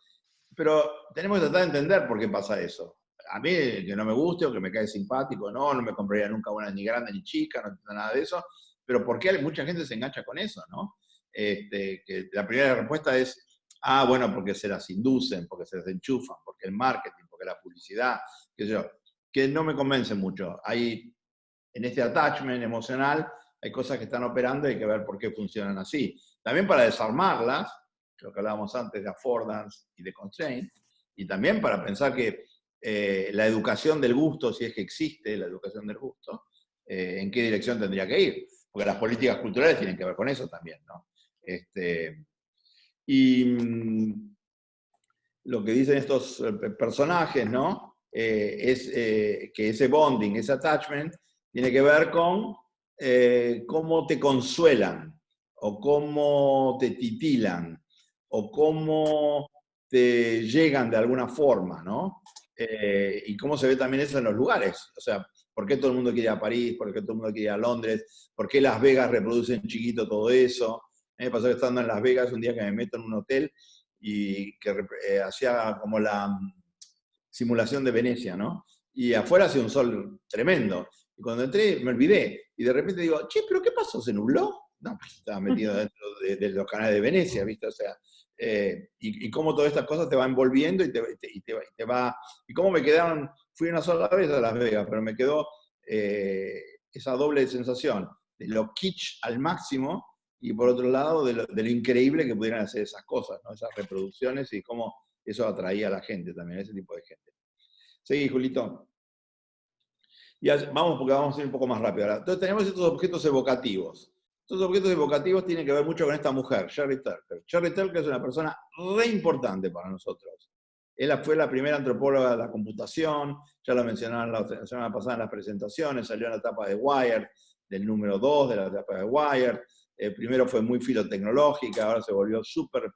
Pero tenemos que tratar de entender por qué pasa eso. A mí, que no me guste o que me cae simpático, no me compraría nunca una ni grande ni chica, no entiendo nada de eso, pero ¿por qué mucha gente se engancha con eso, no? Que la primera respuesta es, bueno, porque se las inducen, porque se las enchufan, porque el marketing, porque la publicidad, qué sé yo, que no me convence mucho. Hay en este attachment emocional hay cosas que están operando y hay que ver por qué funcionan así. También para desarmarlas, lo que hablábamos antes de affordance y de constraint, y también para pensar que la educación del gusto, si es que existe la educación del gusto, en qué dirección tendría que ir. Porque las políticas culturales tienen que ver con eso también, ¿no? Lo que dicen estos personajes, ¿no? Es que ese bonding, ese attachment, tiene que ver con cómo te consuelan, o cómo te titilan, o cómo te llegan de alguna forma, ¿no? Y cómo se ve también eso en los lugares. O sea, ¿por qué todo el mundo quiere ir a París? ¿Por qué todo el mundo quiere ir a Londres? ¿Por qué Las Vegas reproduce en chiquito todo eso? Me pasó que estando en Las Vegas un día que me meto en un hotel y que hacía como la simulación de Venecia, ¿no? Y afuera hacía un sol tremendo. Y cuando entré me olvidé. Y de repente digo, che, ¿pero qué pasó? ¿Se nubló? No, pues estaba metido dentro de los canales de Venecia, ¿viste? O sea, y cómo todas estas cosas te van envolviendo y te va... Y cómo me quedaron, fui una sola vez a Las Vegas, pero me quedó esa doble sensación de lo kitsch al máximo y por otro lado de lo increíble que pudieran hacer esas cosas, ¿no? Esas reproducciones y cómo eso atraía a la gente también, a ese tipo de gente. Seguí, Julito. Y vamos, porque vamos a ir un poco más rápido ahora. Entonces tenemos estos objetos evocativos. Estos objetos evocativos tienen que ver mucho con esta mujer, Sherry Turkle. Sherry Turkle es una persona re importante para nosotros. Ella fue la primera antropóloga de la computación, ya lo mencionaron la semana pasada en las presentaciones, salió en la etapa de Wired, del número 2 de la etapa de Wired. Primero fue muy filotecnológica, ahora se volvió súper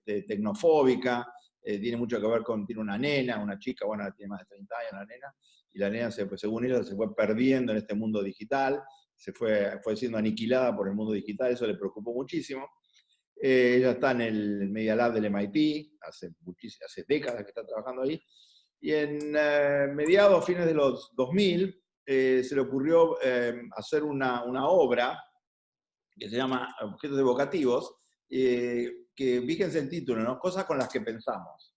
tecnofóbica. Tiene mucho que ver con, tiene una nena, una chica, bueno, tiene más de 30 años la nena, y la nena, según ella, se fue perdiendo en este mundo digital, fue siendo aniquilada por el mundo digital, eso le preocupó muchísimo. Ella está en el Media Lab del MIT, hace décadas que está trabajando ahí, y en mediados, fines de los 2000, se le ocurrió hacer una obra que se llama Objetos Evocativos, que fíjense el título, ¿no? Cosas con las que pensamos.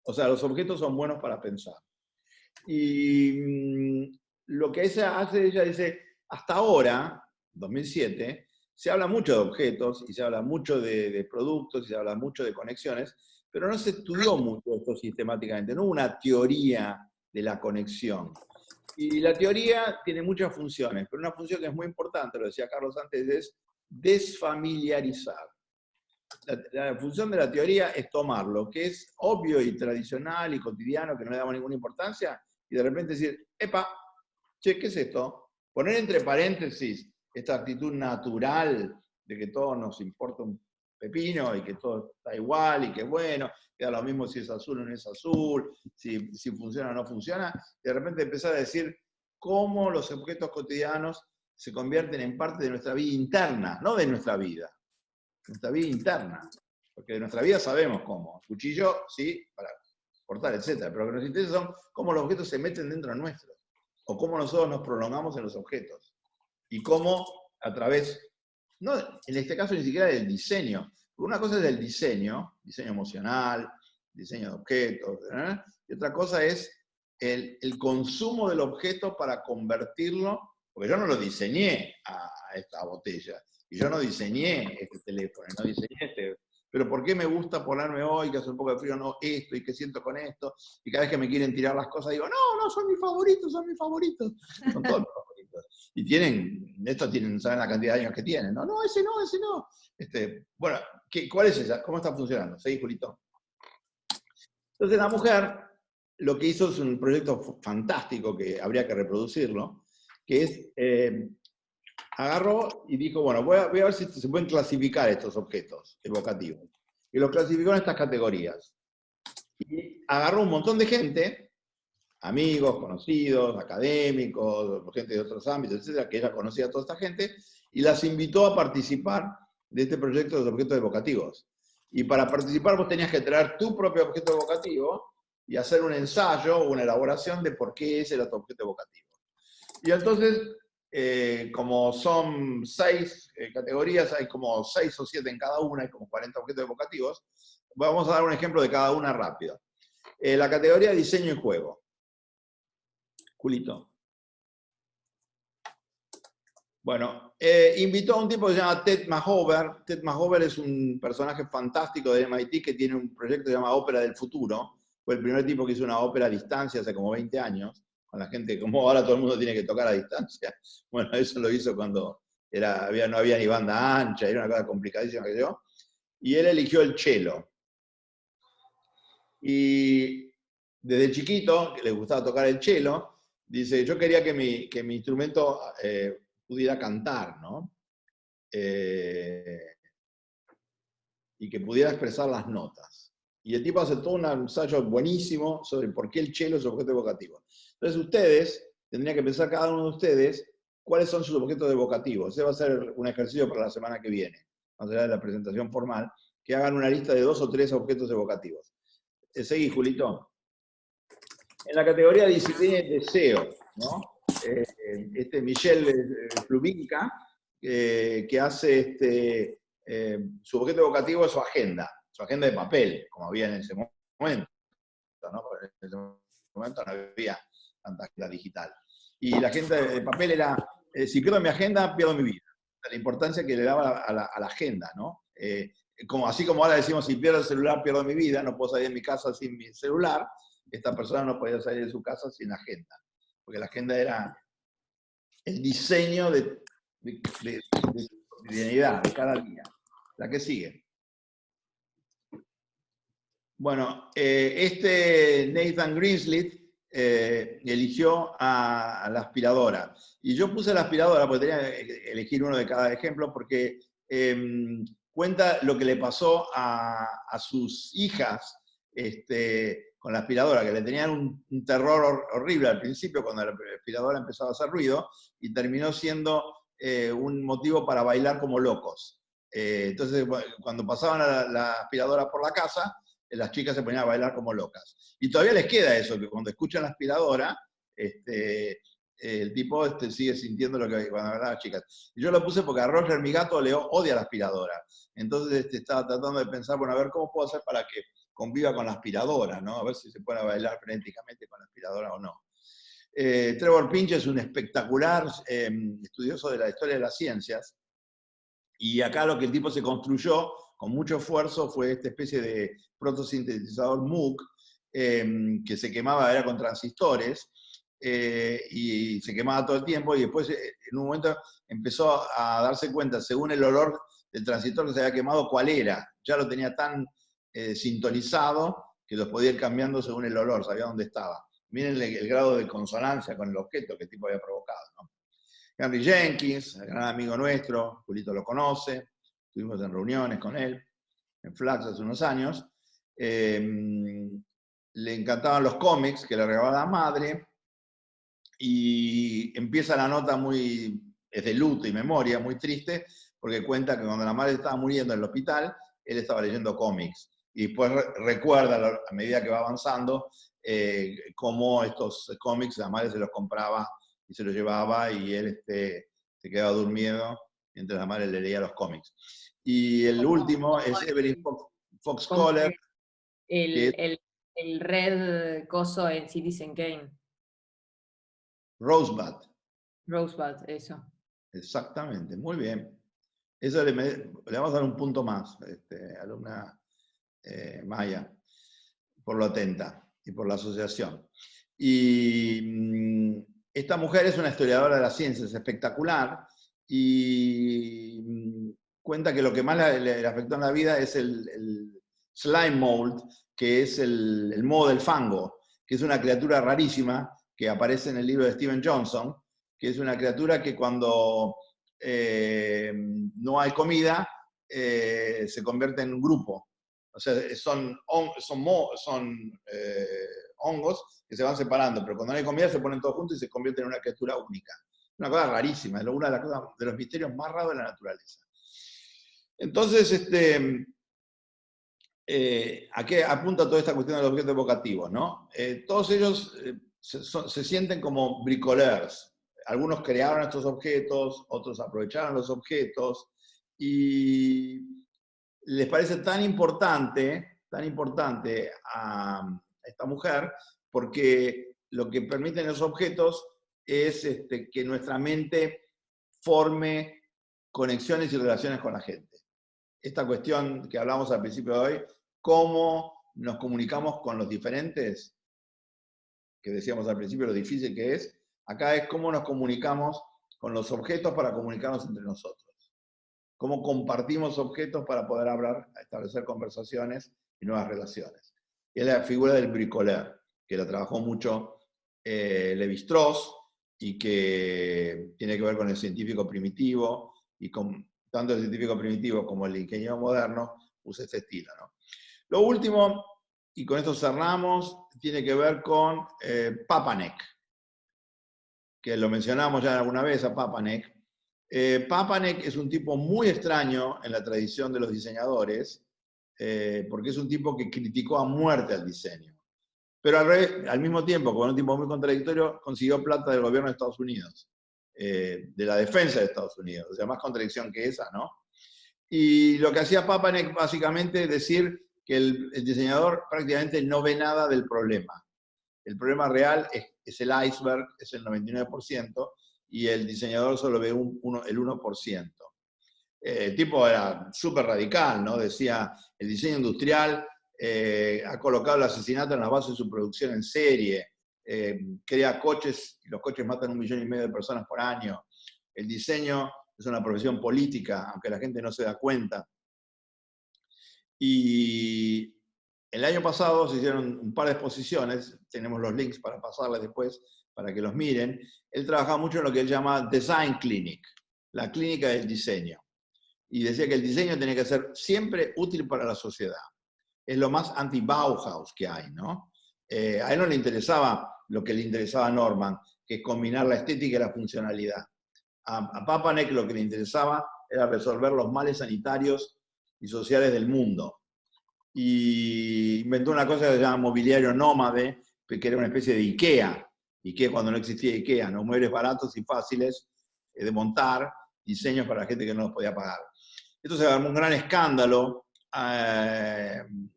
O sea, los objetos son buenos para pensar. Y lo que ella hace, ella dice, hasta ahora, 2007, se habla mucho de objetos, y se habla mucho de productos, y se habla mucho de conexiones, pero no se estudió mucho esto sistemáticamente, no hubo una teoría de la conexión. Y la teoría tiene muchas funciones, pero una función que es muy importante, lo decía Carlos antes, es desfamiliarizar. La función de la teoría es tomar lo que es obvio y tradicional y cotidiano, que no le damos ninguna importancia, y de repente decir, epa, che, ¿qué es esto? Poner entre paréntesis esta actitud natural de que todo nos importa un pepino y que todo está igual y que bueno, que da lo mismo si es azul o no es azul, si funciona o no funciona, y de repente empezar a decir cómo los objetos cotidianos se convierten en parte de nuestra vida interna, no de nuestra vida interna, porque de nuestra vida sabemos cómo. Cuchillo, sí, para cortar, etc. Pero lo que nos interesa son cómo los objetos se meten dentro de nuestros, o cómo nosotros nos prolongamos en los objetos, y cómo a través, no en este caso ni siquiera del diseño, porque una cosa es el diseño emocional, diseño de objetos, y otra cosa es el consumo del objeto para convertirlo, porque yo no lo diseñé a esta botella, y yo no diseñé este teléfono, no diseñé pero ¿por qué me gusta ponerme hoy, que hace un poco de frío, no esto, y qué siento con esto? Y cada vez que me quieren tirar las cosas, digo, no, son mis favoritos, son todos mis favoritos. Y saben la cantidad de años que tienen, no, ese no. Bueno, ¿cuál es esa? ¿Cómo está funcionando? ¿Seguís, Julito? Entonces la mujer lo que hizo es un proyecto fantástico, que habría que reproducirlo, que es... agarró y dijo, bueno, voy a ver si se pueden clasificar estos objetos evocativos. Y los clasificó en estas categorías. Y agarró un montón de gente, amigos, conocidos, académicos, gente de otros ámbitos, etcétera, que ella conocía a toda esta gente, y las invitó a participar de este proyecto de los objetos evocativos. Y para participar vos tenías que traer tu propio objeto evocativo y hacer un ensayo o una elaboración de por qué ese era tu objeto evocativo. Y entonces... como son 6 categorías, hay como 6 o 7 en cada una, hay como 40 objetos evocativos. Vamos a dar un ejemplo de cada una rápido. La categoría diseño y juego. Julito. Bueno, invitó a un tipo que se llama Ted Mahover. Ted Mahover es un personaje fantástico de MIT que tiene un proyecto que se llama Ópera del Futuro. Fue el primer tipo que hizo una ópera a distancia hace como 20 años, con la gente, como ahora todo el mundo tiene que tocar a distancia. Bueno, eso lo hizo cuando no había ni banda ancha, era una cosa complicadísima que yo. Y él eligió el cello. Y desde chiquito, que le gustaba tocar el cello, dice, yo quería que mi instrumento pudiera cantar, ¿no? Y que pudiera expresar las notas. Y el tipo hace todo un ensayo buenísimo sobre por qué el cello es objeto evocativo. Entonces ustedes, tendrían que pensar cada uno de ustedes cuáles son sus objetos evocativos. Ese va a ser un ejercicio para la semana que viene, más allá de la presentación formal, que hagan una lista de 2 o 3 objetos evocativos. Seguí, Julito. En la categoría de disciplina y deseo, ¿no? Michel Flubinka, que hace su objeto evocativo es su agenda de papel, como había en ese momento, ¿no? Porque en ese momento no había tanta agenda digital. Y la agenda de papel era, si pierdo mi agenda, pierdo mi vida. La importancia que le daba a la agenda, ¿no? Así como ahora decimos, si pierdo el celular, pierdo mi vida, no puedo salir de mi casa sin mi celular, esta persona no podía salir de su casa sin agenda, porque la agenda era el diseño de cotidianidad, de cada día. La que sigue. Bueno, Nathan Greensleet eligió a la aspiradora. Y yo puse la aspiradora, porque tenía que elegir uno de cada ejemplo, porque cuenta lo que le pasó a sus hijas con la aspiradora, que le tenían un terror horrible al principio cuando la aspiradora empezaba a hacer ruido, y terminó siendo un motivo para bailar como locos. Entonces, cuando pasaban la aspiradora por la casa, las chicas se ponían a bailar como locas. Y todavía les queda eso, que cuando escuchan la aspiradora, el tipo sigue sintiendo lo que cuando hablan las chicas. Y yo lo puse porque a Roger, mi gato, le odia la aspiradora. Entonces estaba tratando de pensar, bueno, a ver cómo puedo hacer para que conviva con la aspiradora, ¿no? A ver si se puede bailar frenéticamente con la aspiradora o no. Trevor Pinch es un espectacular estudioso de la historia de las ciencias, y acá lo que el tipo se construyó con mucho esfuerzo fue esta especie de protosintetizador Moog, que se quemaba, era con transistores, y se quemaba todo el tiempo, y después en un momento empezó a darse cuenta, según el olor del transistor que se había quemado, cuál era. Ya lo tenía tan sintonizado que los podía ir cambiando según el olor, sabía dónde estaba. Miren el grado de consonancia con el objeto que el tipo había provocado, ¿no? Henry Jenkins, el gran amigo nuestro, Julito lo conoce, estuvimos en reuniones con él, en Flax hace unos años. Le encantaban los cómics que le regalaba la madre, y empieza la nota es de luto y memoria, muy triste, porque cuenta que cuando la madre estaba muriendo en el hospital, él estaba leyendo cómics. Y después recuerda, a medida que va avanzando, cómo estos cómics la madre se los compraba y se los llevaba, y él se quedaba dormido mientras la madre le leía los cómics. Y el último es Evelyn Fox Kohler. El red coso en Citizen Kane. Rosebud. Rosebud, eso. Exactamente, muy bien. Eso le vamos a dar un punto más, alumna Maya, por lo atenta y por la asociación. Y esta mujer es una historiadora de las ciencias, es espectacular, y cuenta que lo que más le afectó en la vida es el slime mold, que es el moho del fango, que es una criatura rarísima que aparece en el libro de Steven Johnson, que es una criatura que cuando no hay comida, se convierte en un grupo. O sea, son hongos que se van separando, pero cuando no hay comida se ponen todos juntos y se convierten en una criatura única. Una cosa rarísima, es una de los misterios más raros de la naturaleza. Entonces, ¿a qué apunta toda esta cuestión de los objetos evocativos, ¿no? Todos ellos se sienten como bricoleurs. Algunos crearon estos objetos, otros aprovecharon los objetos, y les parece tan importante a esta mujer, porque lo que permiten los objetos es que nuestra mente forme conexiones y relaciones con la gente. Esta cuestión que hablamos al principio de hoy, cómo nos comunicamos con los diferentes, que decíamos al principio lo difícil que es, acá es cómo nos comunicamos con los objetos para comunicarnos entre nosotros. Cómo compartimos objetos para poder hablar, establecer conversaciones y nuevas relaciones. Y es la figura del bricoleur, que la trabajó mucho Lévi-Strauss y que tiene que ver con el científico primitivo, y con tanto el científico primitivo como el ingeniero moderno usa este estilo, ¿no? Lo último, y con esto cerramos, tiene que ver con Papanek, que lo mencionamos ya alguna vez a Papanek. Papanek es un tipo muy extraño en la tradición de los diseñadores, porque es un tipo que criticó a muerte al diseño. Pero al mismo tiempo, como un tipo muy contradictorio, consiguió plata del gobierno de Estados Unidos, de la defensa de Estados Unidos. O sea, más contradicción que esa, ¿no? Y lo que hacía Papanek básicamente es decir que el diseñador prácticamente no ve nada del problema. El problema real es el iceberg, es el 99%, y el diseñador solo ve el 1%. El tipo era súper radical, ¿no? Decía, el diseño industrial ha colocado el asesinato en la base de su producción en serie, crea coches, y los coches matan 1,5 millones de personas por año. El diseño es una profesión política, aunque la gente no se da cuenta. Y el año pasado se hicieron un par de exposiciones, tenemos los links para pasarles después, para que los miren. Él trabajaba mucho en lo que él llama Design Clinic, la clínica del diseño. Y decía que el diseño tenía que ser siempre útil para la sociedad. Es lo más anti-Bauhaus que hay, ¿no? A él no le interesaba lo que le interesaba a Norman, que es combinar la estética y la funcionalidad. A Papanek lo que le interesaba era resolver los males sanitarios y sociales del mundo. Y inventó una cosa que se llama mobiliario nómade, que era una especie de IKEA. IKEA cuando no existía IKEA, ¿no? Muebles baratos y fáciles de montar, diseños para la gente que no los podía pagar. Esto se armó un gran escándalo en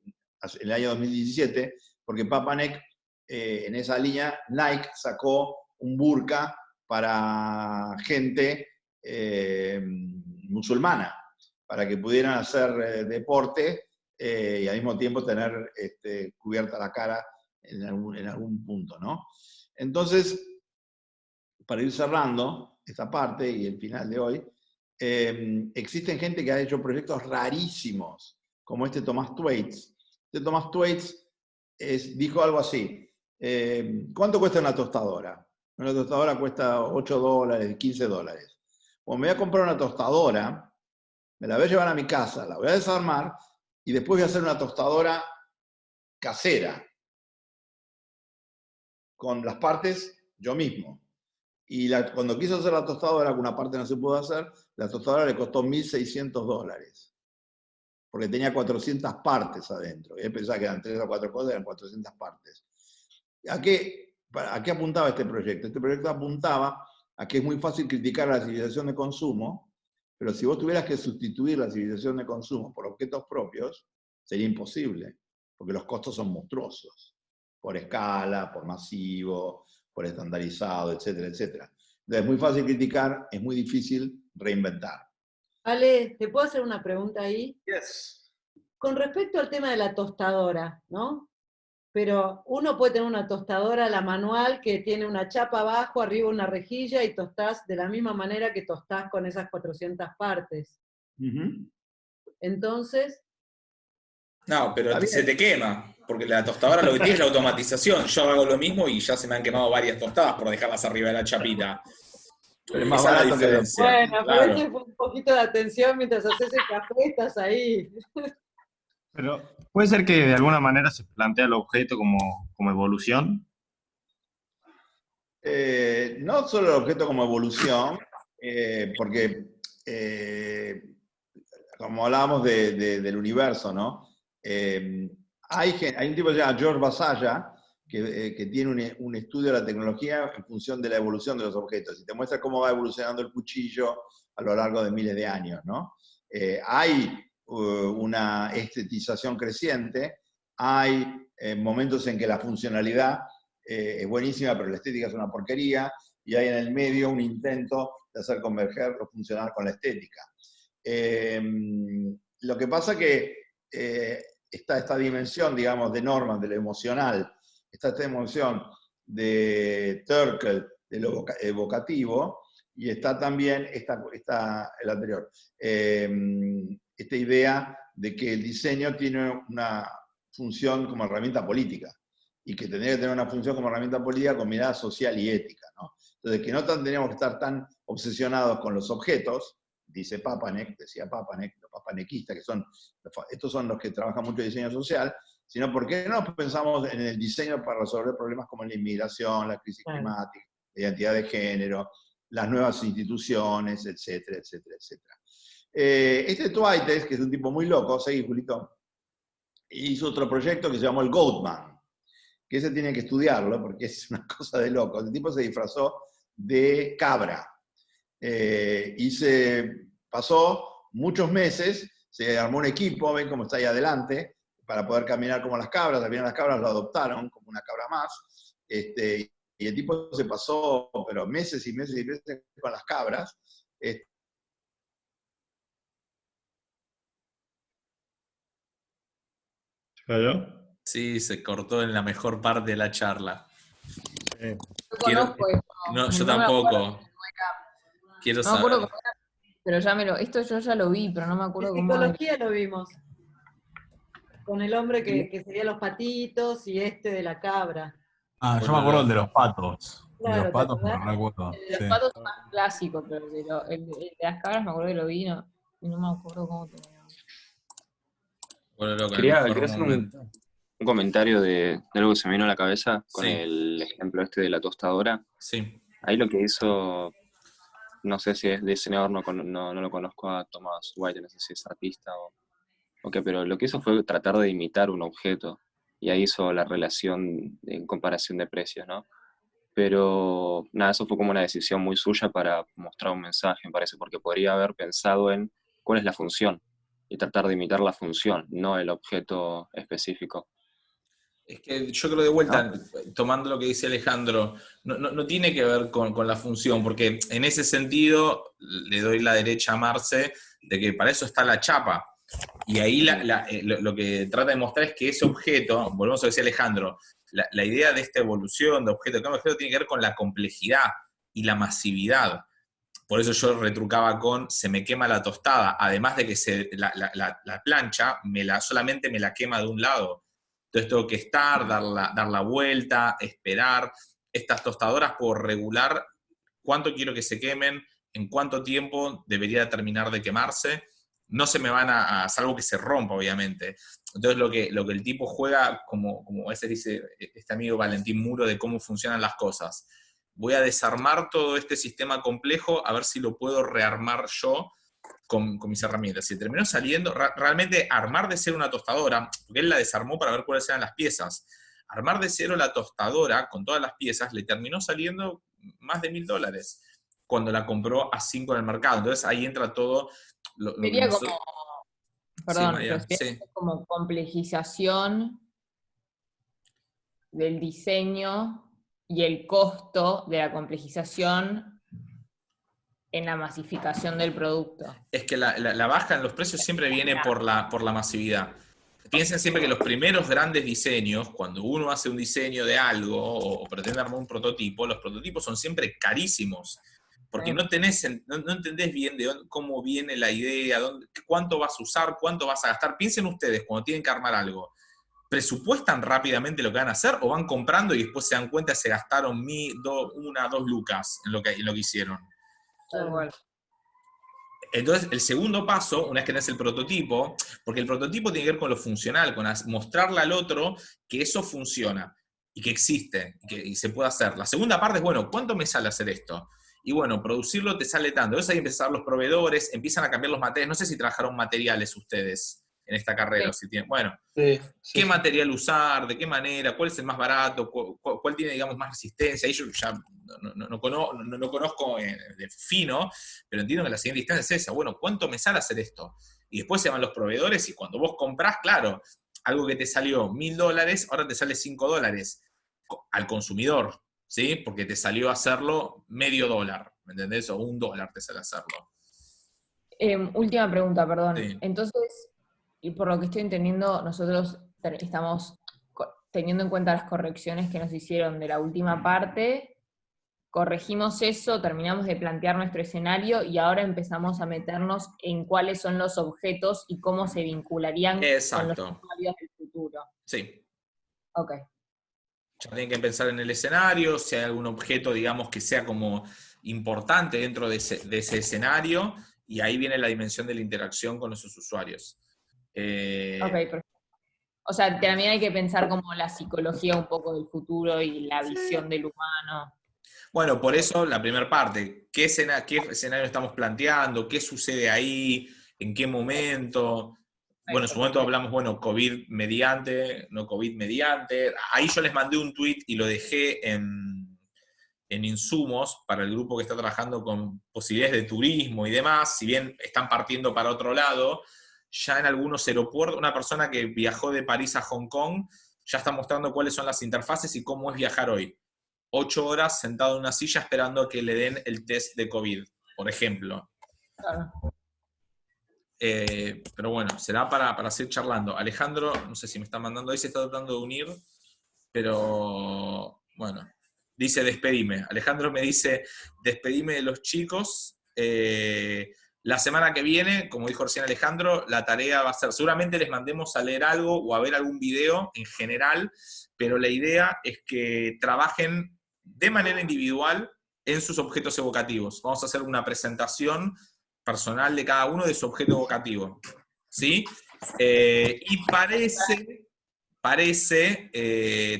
el año 2017, porque Papanek, en esa línea, Nike sacó un burka para gente musulmana, para que pudieran hacer deporte y al mismo tiempo tener cubierta la cara en algún punto, ¿no? Entonces, para ir cerrando esta parte y el final de hoy, existen gente que ha hecho proyectos rarísimos, como este Thomas Thwaites. Este Thomas Thwaites dijo algo así: ¿cuánto cuesta una tostadora? Una tostadora cuesta $8, $15. Bueno, me voy a comprar una tostadora, me la voy a llevar a mi casa, la voy a desarmar y después voy a hacer una tostadora casera, con las partes yo mismo. Y cuando quiso hacer la tostadora, que una parte no se pudo hacer, la tostadora le costó $1.600, porque tenía 400 partes adentro. Y él pensaba que eran 3 o 4 cosas, eran 400 partes. ¿A qué apuntaba este proyecto? Este proyecto apuntaba a que es muy fácil criticar a la civilización de consumo, pero si vos tuvieras que sustituir la civilización de consumo por objetos propios, sería imposible, porque los costos son monstruosos, por escala, por masivo, por estandarizado, etcétera, etcétera. Entonces es muy fácil criticar, es muy difícil reinventar. Ale, ¿te puedo hacer una pregunta ahí? Yes. Con respecto al tema de la tostadora, ¿no? Pero uno puede tener una tostadora, la manual, que tiene una chapa abajo, arriba una rejilla, y tostás de la misma manera que tostás con esas 400 partes. Entonces... No, pero se te quema, porque la tostadora lo que tiene es la automatización. Yo hago lo mismo y ya se me han quemado varias tostadas por dejarlas arriba de la chapita. Pero es más barato que... Bueno, pero eso fue un poquito de atención mientras haces el café, estás ahí. Pero puede ser que de alguna manera se plantea el objeto como evolución. No solo el objeto como evolución, porque como hablábamos del universo, ¿no? Hay un tipo que se llama George Vasalla, que tiene un estudio de la tecnología en función de la evolución de los objetos, y te muestra cómo va evolucionando el cuchillo a lo largo de miles de años, ¿no? Hay una estetización creciente, hay momentos en que la funcionalidad es buenísima, pero la estética es una porquería, y hay en el medio un intento de hacer converger lo funcional con la estética. Lo que pasa que está esta dimensión, digamos, de Norman, de lo emocional, está esta dimensión de Turkel, de lo evocativo, y está también el anterior, esta idea de que el diseño tiene una función como herramienta política, y que tendría que tener una función como herramienta política con mirada social y ética, ¿no? Entonces, que no tendríamos que estar tan obsesionados con los objetos, decía Papanek, los papanequistas, estos son los que trabajan mucho en diseño social, sino porque no pensamos en el diseño para resolver problemas como la inmigración, la crisis climática, la identidad de género, las nuevas instituciones, etcétera, etcétera, etcétera. Este Twites, que es un tipo muy loco, seguí, Julito, hizo otro proyecto que se llamó el Goatman, que ese tiene que estudiarlo porque es una cosa de loco. El tipo se disfrazó de cabra y se pasó muchos meses, se armó un equipo, ven cómo está ahí adelante, para poder caminar como las cabras. Al final las cabras lo adoptaron como una cabra más, y el tipo se pasó, pero meses y meses y meses con las cabras. ¿Cayó? Sí, se cortó en la mejor parte de la charla. Yo conozco esto. No, yo No me tampoco. acuerdo Quiero No me acuerdo saber. cómo era, pero esto yo ya lo vi, pero no me acuerdo En cómo era. psicología lo vimos. Con el hombre que sería los patitos y este de la cabra. Ah, yo me acuerdo el de los patos. El de Claro, los ¿te patos me acordás? recuerdo. El de los Sí. patos es más clásico, pero el de las cabras me acuerdo que lo vi y no me acuerdo cómo terminó. Bueno, loco, en el Quería mejor hacer momento. un comentario de algo que se me vino a la cabeza con Sí. el ejemplo este de la tostadora. Sí. Ahí lo que hizo, no sé si es diseñador, no lo conozco a Thomas White, no sé si es artista o qué, pero lo que hizo fue tratar de imitar un objeto, y ahí hizo la relación en comparación de precios, ¿no? Pero nada, eso fue como una decisión muy suya para mostrar un mensaje, me parece, porque podría haber pensado en cuál es la función y tratar de imitar la función, no el objeto específico. Es que yo creo de vuelta, ¿No? tomando lo que dice Alejandro, no tiene que ver con la función, porque en ese sentido le doy la derecha a Marce de que para eso está la chapa. Y ahí lo que trata de mostrar es que ese objeto, volvemos a decir Alejandro, la idea de esta evolución de objeto, cada objeto tiene que ver con la complejidad y la masividad. Por eso yo retrucaba con se me quema la tostada, además de que la plancha solamente me la quema de un lado. Entonces tengo que estar, dar la vuelta, esperar. Estas tostadoras puedo regular cuánto quiero que se quemen, en cuánto tiempo debería terminar de quemarse. No se me van salvo que se rompa, obviamente. Entonces lo que el tipo juega, como a veces dice este amigo Valentín Muro, de cómo funcionan las cosas. Voy a desarmar todo este sistema complejo, a ver si lo puedo rearmar yo con mis herramientas. Si terminó saliendo, realmente armar de cero una tostadora, porque él la desarmó para ver cuáles eran las piezas, armar de cero la tostadora con todas las piezas le terminó saliendo más de $1.000 cuando la compró a 5 en el mercado. Entonces ahí entra todo lo que Sería nosotros... como, perdón, Sí, pero Maya, sería sí. como complejización del diseño y el costo de la complejización en la masificación del producto. Es que la baja en los precios siempre viene por la masividad. Piensen siempre que los primeros grandes diseños, cuando uno hace un diseño de algo o pretende armar un prototipo, los prototipos son siempre carísimos, porque no entendés bien cómo viene la idea, cuánto vas a usar, cuánto vas a gastar. Piensen ustedes cuando tienen que armar algo. ¿Presupuestan rápidamente lo que van a hacer o van comprando y después se dan cuenta se gastaron 2 lucas en lo que hicieron? Igual. Entonces, el segundo paso, una vez que tenés el prototipo, porque el prototipo tiene que ver con lo funcional, con mostrarle al otro que eso funciona y que existe y se puede hacer. La segunda parte es, bueno, ¿cuánto me sale hacer esto? Y bueno, producirlo te sale tanto. Entonces ahí empiezan los proveedores, empiezan a cambiar los materiales. No sé si trabajaron materiales ustedes en esta carrera. Sí. Si tienen, bueno, Sí, ¿qué material usar? ¿De qué manera? ¿Cuál es el más barato? ¿Cuál tiene, digamos, más resistencia? Ahí yo ya no conozco de fino, pero entiendo que la siguiente instancia es esa. Bueno, ¿cuánto me sale hacer esto? Y después se van los proveedores y cuando vos comprás, claro, algo que te salió $1.000, ahora te sale $5 al consumidor. ¿sí? Porque te salió a hacerlo $0.50, ¿me entendés? O $1 te sale a hacerlo. Última pregunta, perdón. Sí. Entonces, y por lo que estoy entendiendo, nosotros estamos teniendo en cuenta las correcciones que nos hicieron de la última parte, corregimos eso, terminamos de plantear nuestro escenario y ahora empezamos a meternos en cuáles son los objetos y cómo se vincularían con los Exacto. escenarios del futuro. Sí. Ok. Ya tienen que pensar en el escenario, si hay algún objeto, digamos, que sea como importante dentro de ese escenario, y ahí viene la dimensión de la interacción con nuestros usuarios. Ok, perfecto. O sea, también hay que pensar como la psicología un poco del futuro y la visión del humano. Bueno, por eso la primera parte, ¿qué escenario estamos planteando? ¿Qué sucede ahí? ¿En qué momento? Bueno, en su momento hablamos, bueno, COVID mediante, no COVID mediante. Ahí yo les mandé un tweet y lo dejé en insumos para el grupo que está trabajando con posibilidades de turismo y demás. Si bien están partiendo para otro lado, ya en algunos aeropuertos, una persona que viajó de París a Hong Kong ya está mostrando cuáles son las interfaces y cómo es viajar hoy. 8 horas sentado en una silla esperando a que le den el test de COVID, por ejemplo. Claro. Pero bueno, será para seguir charlando. Alejandro, no sé si me está mandando ahí, se está tratando de unir, pero bueno, dice despedime. Alejandro me dice, despedime de los chicos. La semana que viene, como dijo recién Alejandro, la tarea va a ser, seguramente les mandemos a leer algo o a ver algún video en general, pero la idea es que trabajen de manera individual en sus objetos evocativos. Vamos a hacer una presentación personal de cada uno de su objeto evocativo, ¿sí? Y parece,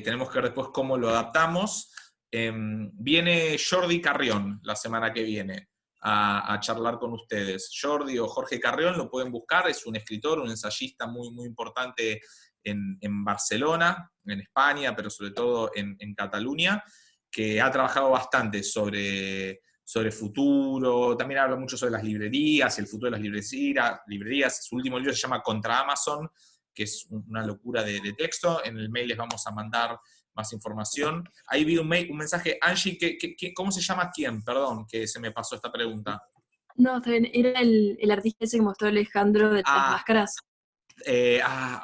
tenemos que ver después cómo lo adaptamos, viene Jordi Carrión la semana que viene a charlar con ustedes. Jordi o Jorge Carrión lo pueden buscar, es un escritor, un ensayista muy, muy importante en Barcelona, en España, pero sobre todo en Cataluña, que ha trabajado bastante sobre futuro, también habla mucho sobre las librerías, el futuro de las librerías. Su último libro se llama Contra Amazon, que es una locura de texto. En el mail les vamos a mandar más información. Ahí vi un mensaje, Angie, ¿cómo se llama quién? Perdón, que se me pasó esta pregunta. No, está bien, era el artista ese que mostró Alejandro de las máscaras.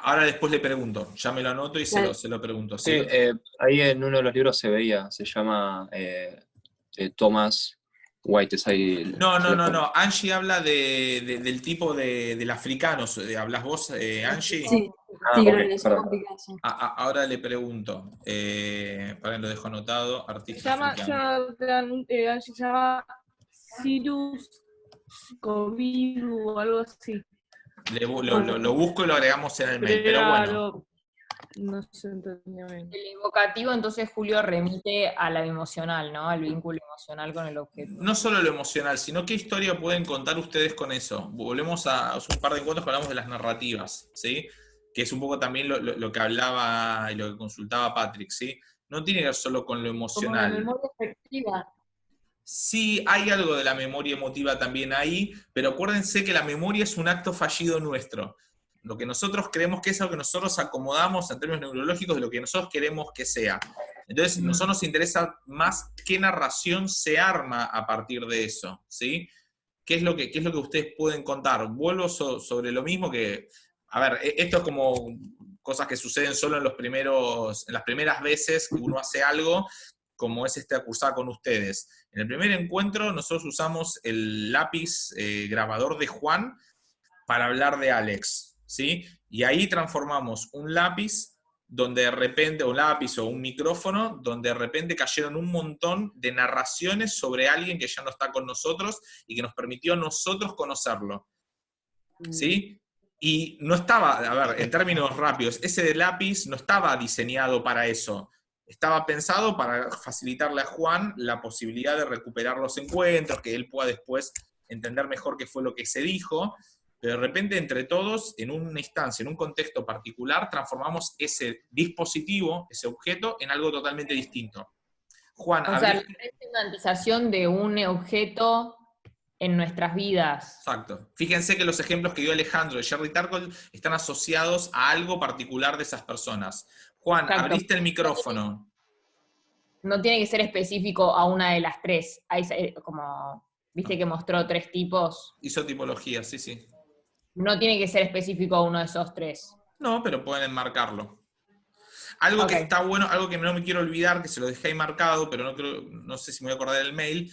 Ahora después le pregunto, ya me lo anoto y Claro. se lo pregunto. Sí, ahí en uno de los libros se veía, se llama Thomas White. Es ahí, No. Angie habla del tipo del africano. ¿Hablas vos, Angie? Sí, Ok, creo que es perdón. complicado. Ahora le pregunto. Para lo dejo anotado. Artista africano. Se llama Cyrus COVID o algo así. Lo busco y lo agregamos en el mail. Pero bueno. No se entendía bien. El evocativo, entonces, Julio, remite a lo emocional, ¿no? Al vínculo emocional con el objeto. No solo lo emocional, sino qué historia pueden contar ustedes con eso. Volvemos a un par de encuentros que hablamos de las narrativas, ¿sí? Que es un poco también lo que hablaba y lo que consultaba Patrick, ¿sí? No tiene que ver solo con lo emocional. Como la memoria efectiva. Sí, hay algo de la memoria emotiva también ahí, pero acuérdense que la memoria es un acto fallido nuestro. Lo que nosotros creemos que es, lo que nosotros acomodamos en términos neurológicos de lo que nosotros queremos que sea. Entonces, a nosotros nos interesa más qué narración se arma a partir de eso, ¿sí? ¿Qué es lo que ustedes pueden contar? Vuelvo sobre lo mismo que, a ver, esto es como cosas que suceden solo en las primeras veces que uno hace algo, como es acusar con ustedes. En el primer encuentro nosotros usamos el lápiz grabador de Juan para hablar de Alex, ¿sí? Y ahí transformamos un lápiz donde de repente, o un lápiz o un micrófono, donde de repente cayeron un montón de narraciones sobre alguien que ya no está con nosotros y que nos permitió a nosotros conocerlo, ¿sí? Y no estaba, a ver, en términos rápidos, ese de lápiz no estaba diseñado para eso. Estaba pensado para facilitarle a Juan la posibilidad de recuperar los encuentros, que él pueda después entender mejor qué fue lo que se dijo, pero de repente entre todos, en una instancia, en un contexto particular, transformamos ese dispositivo, ese objeto, en algo totalmente distinto. Juan, o sea, la representación de un objeto en nuestras vidas. Exacto. Fíjense que los ejemplos que dio Alejandro de Jerry Tarkle están asociados a algo particular de esas personas. Juan, Exacto. abriste el micrófono. No tiene que ser específico a una de las tres. Hay como, viste que mostró 3 tipos. Hizo tipología, sí, sí. No tiene que ser específico a uno de esos 3. No, pero pueden enmarcarlo. Algo que está bueno, algo que no me quiero olvidar, que se lo dejé ahí marcado, pero no sé si me voy a acordar del mail.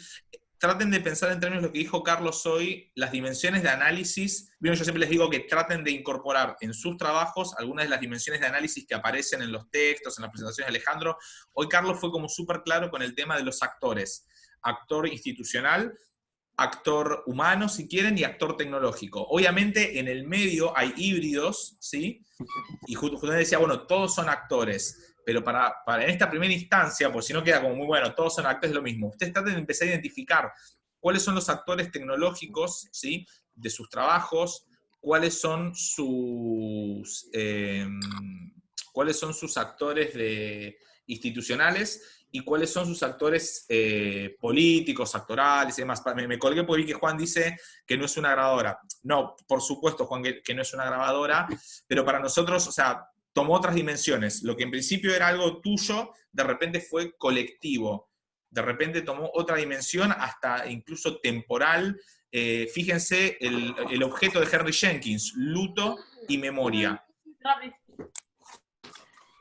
Traten de pensar en términos de lo que dijo Carlos hoy, las dimensiones de análisis. Yo siempre les digo que traten de incorporar en sus trabajos algunas de las dimensiones de análisis que aparecen en los textos, en las presentaciones de Alejandro. Hoy Carlos fue como súper claro con el tema de los actores. Actor institucional, actor humano, si quieren, y actor tecnológico. Obviamente, en el medio hay híbridos, ¿sí? Y justamente decía, bueno, todos son actores. Pero para en esta primera instancia, por si no queda como muy bueno, todos son actores de lo mismo. Ustedes traten de empezar a identificar cuáles son los actores tecnológicos, ¿sí? De sus trabajos, cuáles son sus actores institucionales y cuáles son sus actores políticos, actorales y demás. Me colgué porque vi que Juan dice que no es una grabadora. No, por supuesto, Juan, que no es una grabadora, pero para nosotros, o sea, tomó otras dimensiones. Lo que en principio era algo tuyo, de repente fue colectivo. De repente tomó otra dimensión, hasta incluso temporal. Fíjense el objeto de Henry Jenkins, luto y memoria.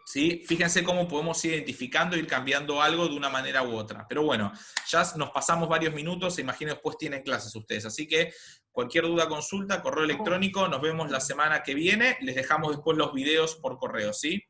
¿Sí? Fíjense cómo podemos ir identificando e ir cambiando algo de una manera u otra. Pero bueno, ya nos pasamos varios minutos, imagino después tienen clases ustedes. Así que cualquier duda, consulta, correo electrónico, nos vemos la semana que viene. Les dejamos después los videos por correo, ¿sí?